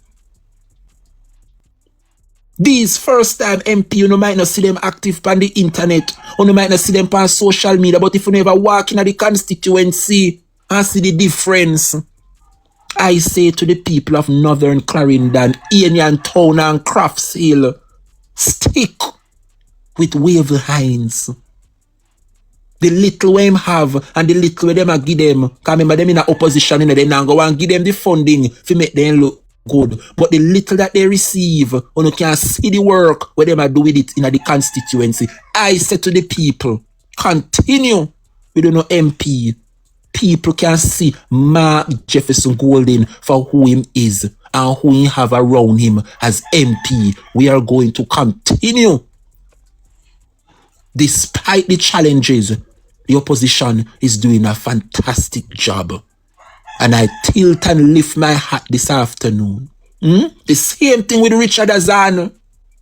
These first time MP, you might not see them active on the internet, or you might not see them on social media, but if you never walk in the constituency and see the difference, I say to the people of Northern Clarendon, Anian Town and Crofts Hill, stick with Waverly Hines. The little we them have and the little we them a give them, because remember them in a opposition, they now go and give them the funding to make them look good. But the little that they receive, you can see the work where them are do with it in the constituency. I say to the people, continue with no MP. People can see Mark Jefferson Golding for who him is and who he have around him as MP. We are going to continue. Despite the challenges, the opposition is doing a fantastic job. And I tilt and lift my hat this afternoon. The same thing with Richard Azan.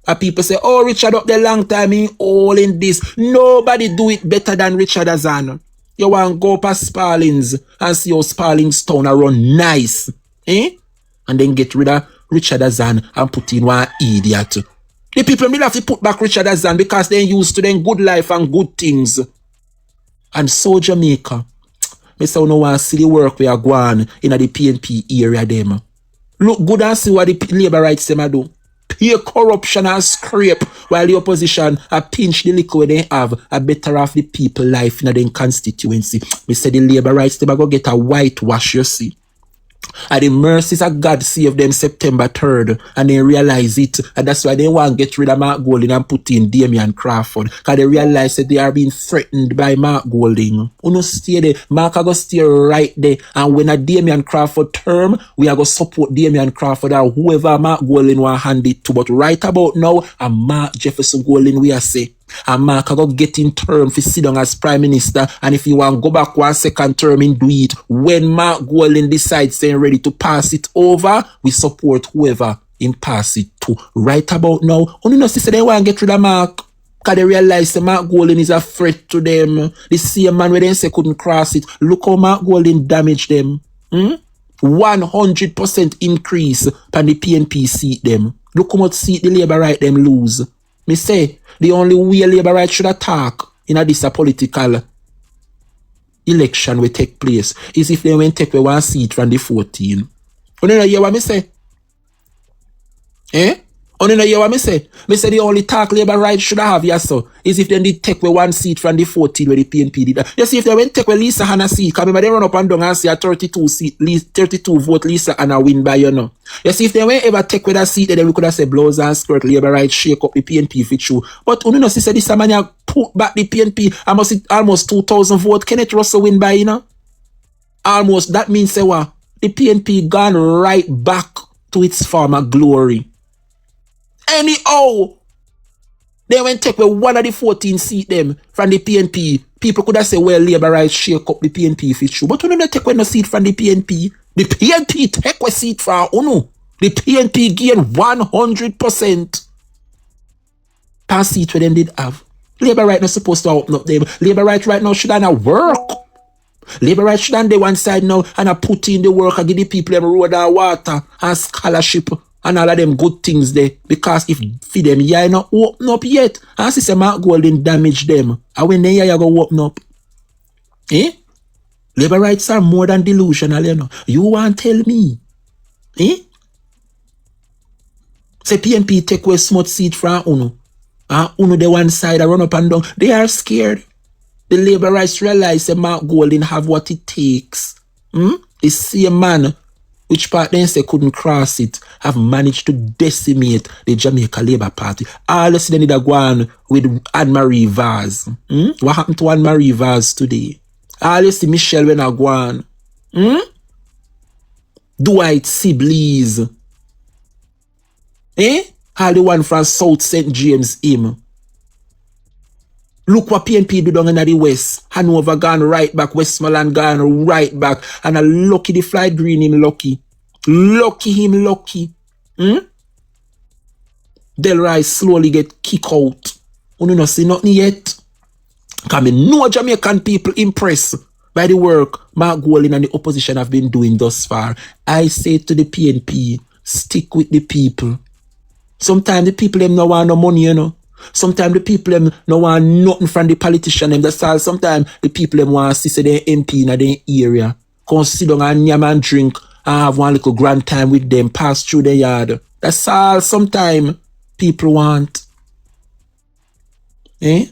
And people say, oh, Richard up there long time, he all in this. Nobody do it better than Richard Azan. You want to go past Sparlings and see how Sparlings town are run nice. And then get rid of Richard Azan and put in one idiot. The people will have to put back Richard Azan because they're used to them good life and good things. And so Jamaica, I say no want to see the work we are going in the PNP area them. Look good and see what the labor rights them do. Pay corruption and scrape while the opposition pinch the liquor they have a better off the people life in the constituency. We say the labor rights them go get a whitewash, you see. And the mercies of God saved them September 3rd and they realize it. And that's why they want to get rid of Mark Golding and put in Damian Crawford. Because they realize that they are being threatened by Mark Golding. You know, stay there. Mark are going to stay right there. And when a Damian Crawford term, we are going to support Damian Crawford or whoever Mark Golding want to hand it to. But right about now, and Mark Jefferson Golding, we are say, and Mark I go get in term for sit down as Prime Minister, and if you want to go back one second term in do it, when Mark Golding decides saying ready to pass it over, we support whoever in pass it to. Right about now, only no say they want to get rid of Mark, because they realize that Mark Golding is a threat to them. The same man where they say couldn't cross it, look how Mark Golding damaged them. 100% increase on the PNP seat them. Look how much seat the Labour right them lose. Me say, the only way Labour right should attack in this political election will take place is if they went take one seat from the 14. You know hear what me say? You know hear what me say? Me say the only talk Labour right should have, yes so, is if they did take one seat from the 14 where the PNP did that. You see, if they went take Lisa Hanna seat, because remember they run up and down and see a 32 vote Lisa Hanna win by, you know. You see, if they went ever take with a seat, then we could have said blouse and skirt, Labour right, shake up the PNP for true. But you know, see, this man put back the PNP, almost 2,000 votes. Kenneth Russell win by, you know. Almost, that means, say what? The PNP gone right back to its former glory. Anyhow, they went take with one of the 14 seat them from the PNP. People could have said, well, Labour right shake up the PNP if it's true. But we don't take with no seat from the PNP. The PNP take a seat from UNO. The PNP gain 100% per seat where them did have. Labour right not supposed to open up them. Labour right now should have work. Labour right should have on one side now and put in the work and give the people them road and water and scholarship and all of them good things there. Because if for them, yeah, not open up yet. And see say Mark Golding damage them. And when they you go open up. Labour rights are more than delusional, you know. You want to tell me? Say PNP take away smart seat from UNO. And UNO the one side I run up and down. They are scared. The Labour rights realize that Mark Golding have what it takes. The same man which part then say couldn't cross it, have managed to decimate the Jamaica Labour Party. All you see they need to go on with Anne-Marie VAZ. What happened to Anne-Marie VAZ today? All you see Michelle when I go on. Dwight Sibley's. All the one from South St. James him. Look what PNP do down in the west. Hanover gone right back. Westmoreland gone right back. And a lucky the fly green him lucky. Lucky him lucky. Delroy slowly get kicked out. You don't see nothing yet. Because no Jamaican people impressed by the work Mark Golding and the opposition have been doing thus far. I say to the PNP, stick with the people. Sometimes the people them no want no money, you know. Sometimes the people them no want nothing from the politician them. That's all. Sometimes the people them want to see their MP in their area. Come sit down and yam and drink and have one little grand time with them, pass through the yard. That's all sometimes people want. Eh?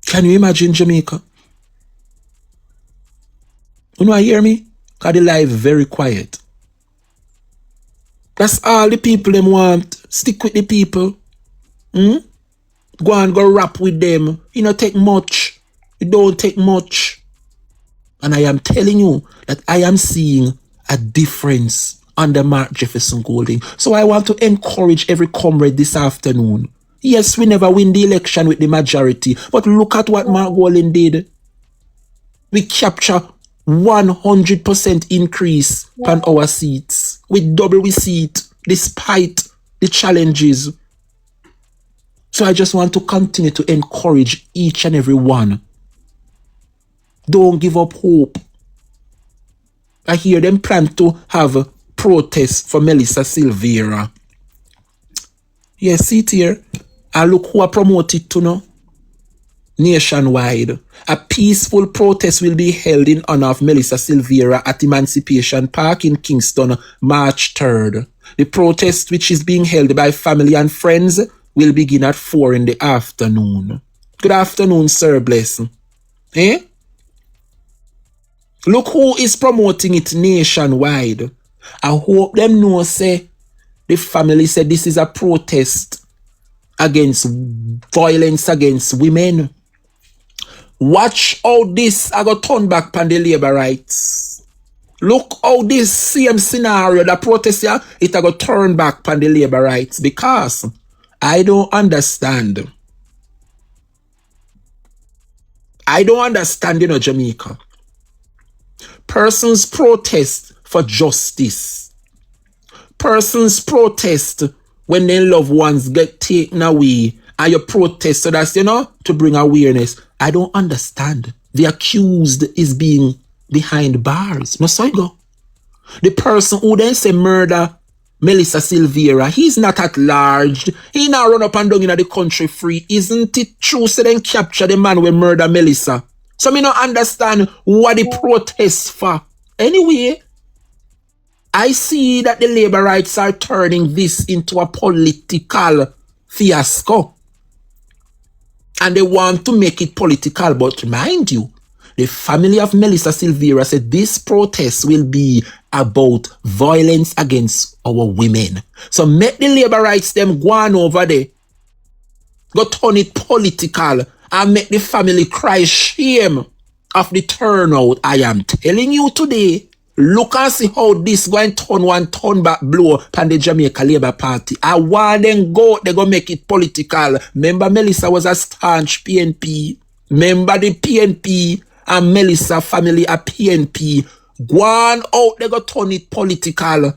Can you imagine Jamaica? You know, I hear me? Because the life very quiet. That's all the people them want. Stick with the people. Go and go rap with them. It don't take much. It don't take much. And I am telling you that I am seeing a difference under Mark Jefferson Golding. So I want to encourage every comrade this afternoon. Yes, we never win the election with the majority. But look at what Mark Golding did. We capture 100% increase on our seats. We double we seat despite the challenges. So I just want to continue to encourage each and every one. Don't give up hope. I hear them plan to have a protest for Melissa Sylvera. Yes, see it here. And look who are promoted to now. Nationwide, a peaceful protest will be held in honor of Melissa Sylvera at Emancipation Park in Kingston, March 3rd. The protest, which is being held by family and friends, will begin at 4 in the afternoon. Good afternoon, Sir Bless. Eh? Look who is promoting it nationwide. I hope them know, say, the family said this is a protest against violence against women. Watch how this I got turned back on the labor rights. Look how this same scenario, the protest here, it I got turned back on the labor rights because I don't understand. I don't understand, you know, Jamaica. Persons protest for justice. Persons protest when their loved ones get taken away and you protest so that's, you know, to bring awareness. I don't understand. The accused is being behind bars. No, so you go. The person who then say murder Melissa Sylvera, he's not at large. He not run up and down in the country free. Isn't it true? So then capture the man who murder Melissa. So me not understand what the protest for. Anyway, I see that the labor rights are turning this into a political fiasco. And they want to make it political. But mind you, the family of Melissa Sylvera said this protest will be about violence against our women. So make the labor rights them go on over there. Go turn it political and make the family cry shame of the turnout. I am telling you today, look and see how this going to turn one turn back blow on the Jamaica Labour Party. I want them go, they go make it political. Remember Melissa was a staunch PNP. Remember the PNP and Melissa family a PNP. Go on out, they go turn it political.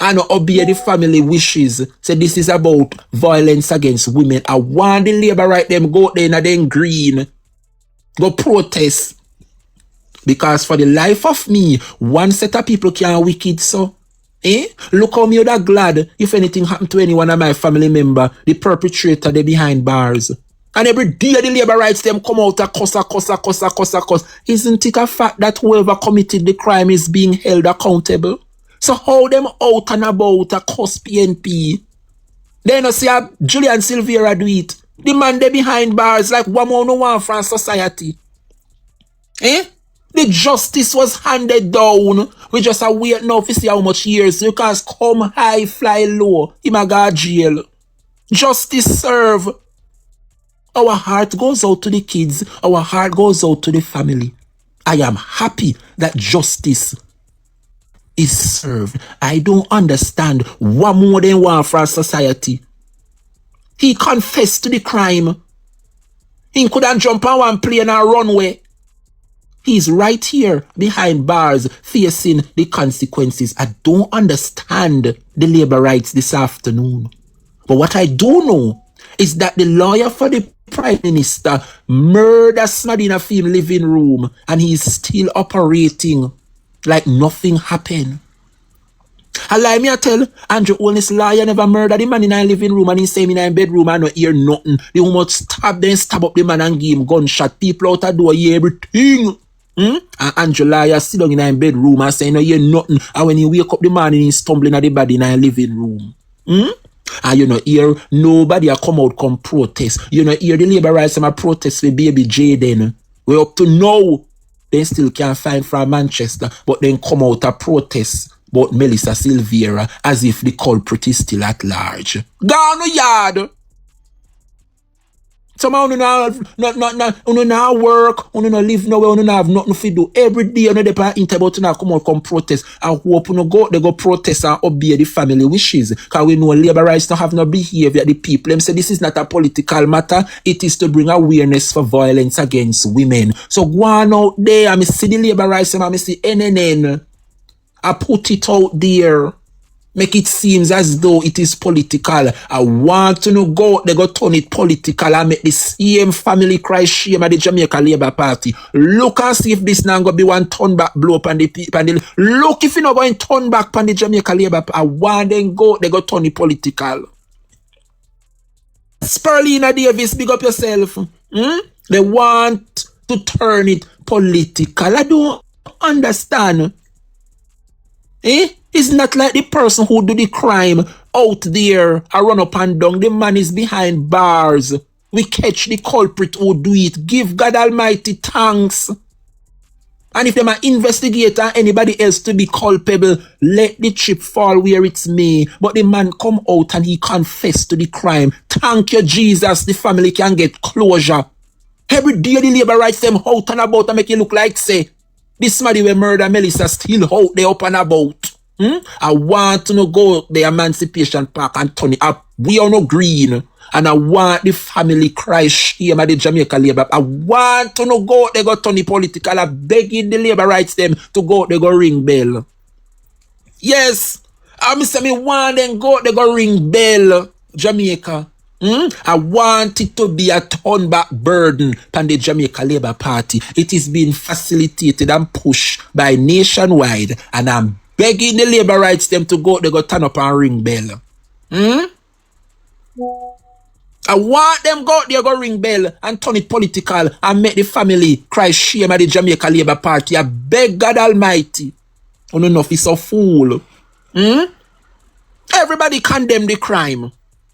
And obey the family wishes. Say this is about violence against women. I want the labor right them go there and then green. Go protest. Because for the life of me, one set of people can wicked so. Eh? Look how me would have glad if anything happened to any one of my family member, the perpetrator, they behind bars. And every day the labor rights them come out a cuss. Isn't it a fact that whoever committed the crime is being held accountable? So how them out and about a cuss PNP? Then you see a Julian Sylvera do it. The man they behind bars like one more no one from society. Eh? The justice was handed down. We just are waiting now to see how much years. You can come high, fly low. He may go to jail. Justice serve. Our heart goes out to the kids. Our heart goes out to the family. I am happy that justice is served. I don't understand what more than one from society. He confessed to the crime. He couldn't jump on one plane and run away. He's right here behind bars facing the consequences. I don't understand the labor rights this afternoon. But what I do know is that the lawyer for the Prime Minister murdered somebody in a film living room and he's still operating like nothing happened. I lie me I tell Andrew Holness lawyer never murder the man in a living room and he say me in a bedroom and no hear nothing. The woman stab up the man and give him gunshot. People out the door hear everything. And Andrew lawyer sit down in a bedroom and say no hear nothing. And when he wake up the morning he's stumbling at the body in a living room. And you know hear nobody a come out come protest. You know hear the labor rights them a protest for baby Jaden. We up to now they still can't find from Manchester, but then come out a protest about Melissa Sylvera as if the culprit is still at large. Gone no yard. Somehow you no work, you no live nowhere, you no have nothing to do. Every day you know the internet about to come out come protest. I hope you no go they go protest and obey the family wishes. Because we know labor rights don't have no behavior. The people them say this is not a political matter. It is to bring awareness for violence against women. So go on out there, I see the labor rights and I see NNN. I put it out there. Make it seems as though it is political. I want to know go, they go turn it political and make the same family cry shame at the Jamaica Labour Party. Look and see if this now going to be one turn back blow up on the people. Look if you not going to turn back on the Jamaica Labour Party. I want them go, they go turn it political. Sperlina Davis, big up yourself. They want to turn it political. I don't understand. It's not like the person who do the crime out there I run up and down. The man is behind bars. We catch the culprit who do it. Give God Almighty thanks. And if them are investigator and anybody else to be culpable, let the chip fall where it's may. But the man come out and he confess to the crime. Thank you, Jesus. The family can get closure. Every day the labor rights them out and about and make it look like say this somebody will murder Melissa still out there up and about. I want to go the Emancipation Park and turn it up. We are no green. And I want the family cry shame at the Jamaica Labour. I want to go they go turn it political. I begging the labor rights them to go they go ring bell. Yes. I say me want them go they go ring bell. Jamaica. I want it to be a turn back burden on the Jamaica Labour Party. It is being facilitated and pushed by Nationwide, and I'm begging the labor rights them to go, they go turn up and ring bell. I want them go, they go ring bell and turn it political and make the family cry shame at the Jamaica Labour Party. I beg God Almighty. I don't know if it's a fool. Everybody condemn the crime.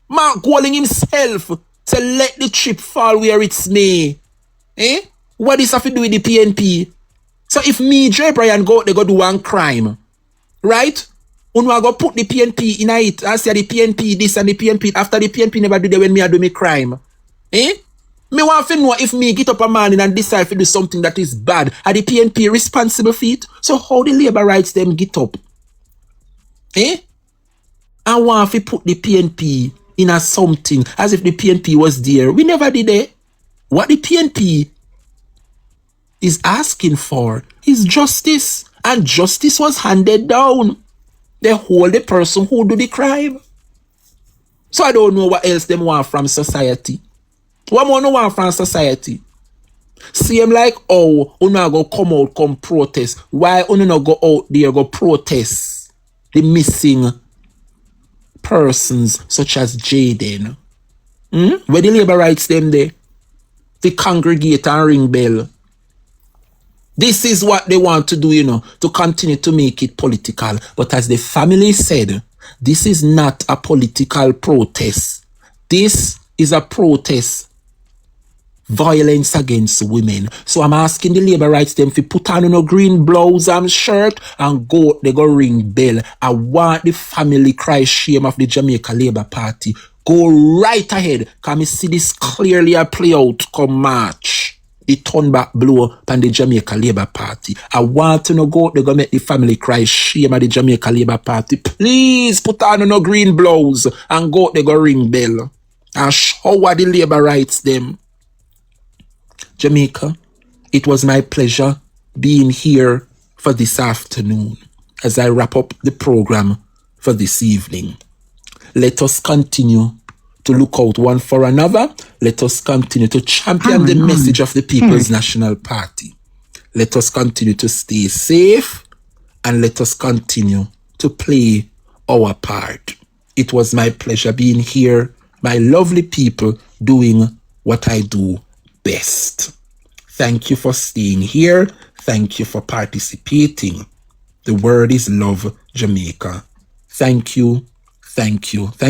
Mark Golding himself say let the chip fall where it's may. What is have to do with the PNP? So if me, J. Brian, go, they go do one crime. Right? When I go put the PNP in it, I say the PNP this and the PNP after the PNP never do that when me I do me crime. Me want to know if me get up a morning and decide to do something that is bad. Are the PNP responsible for it? So how the labor rights them get up? I want to put the PNP in a something as if the PNP was there. We never did it. What the PNP is asking for is justice. And justice was handed down. They hold the person who do the crime. So I don't know what else them want from society. What more no want from society? Same like oh, you not go come out, come protest. Why you not go out there, go protest the missing persons such as Jaden? Where the labor rights them there? They congregate and ring bell. This is what they want to do, you know, to continue to make it political. But as the family said, this is not a political protest. This is a protest. Violence against women. So I'm asking the labor rights them to put on a green blouse and shirt and go, they go ring bell. I want the family cry shame of the Jamaica Labour Party. Go right ahead. Can me see this clearly a play out come March. The turn back blow on the Jamaica Labour Party. I want to know go, they go make the family cry shame at the Jamaica Labour Party. Please put on a green blouse and go, they go ring bell. And shower the labor rights them. Jamaica, it was my pleasure being here for this afternoon as I wrap up the program for this evening. Let us continue to look out one for another. Let us continue to champion the message of the People's National Party. Let us continue to stay safe and let us continue to play our part. It was my pleasure being here, my lovely people doing what I do best. Thank you for staying here. Thank you for participating. The word is love, Jamaica. Thank you. Thank you. Thank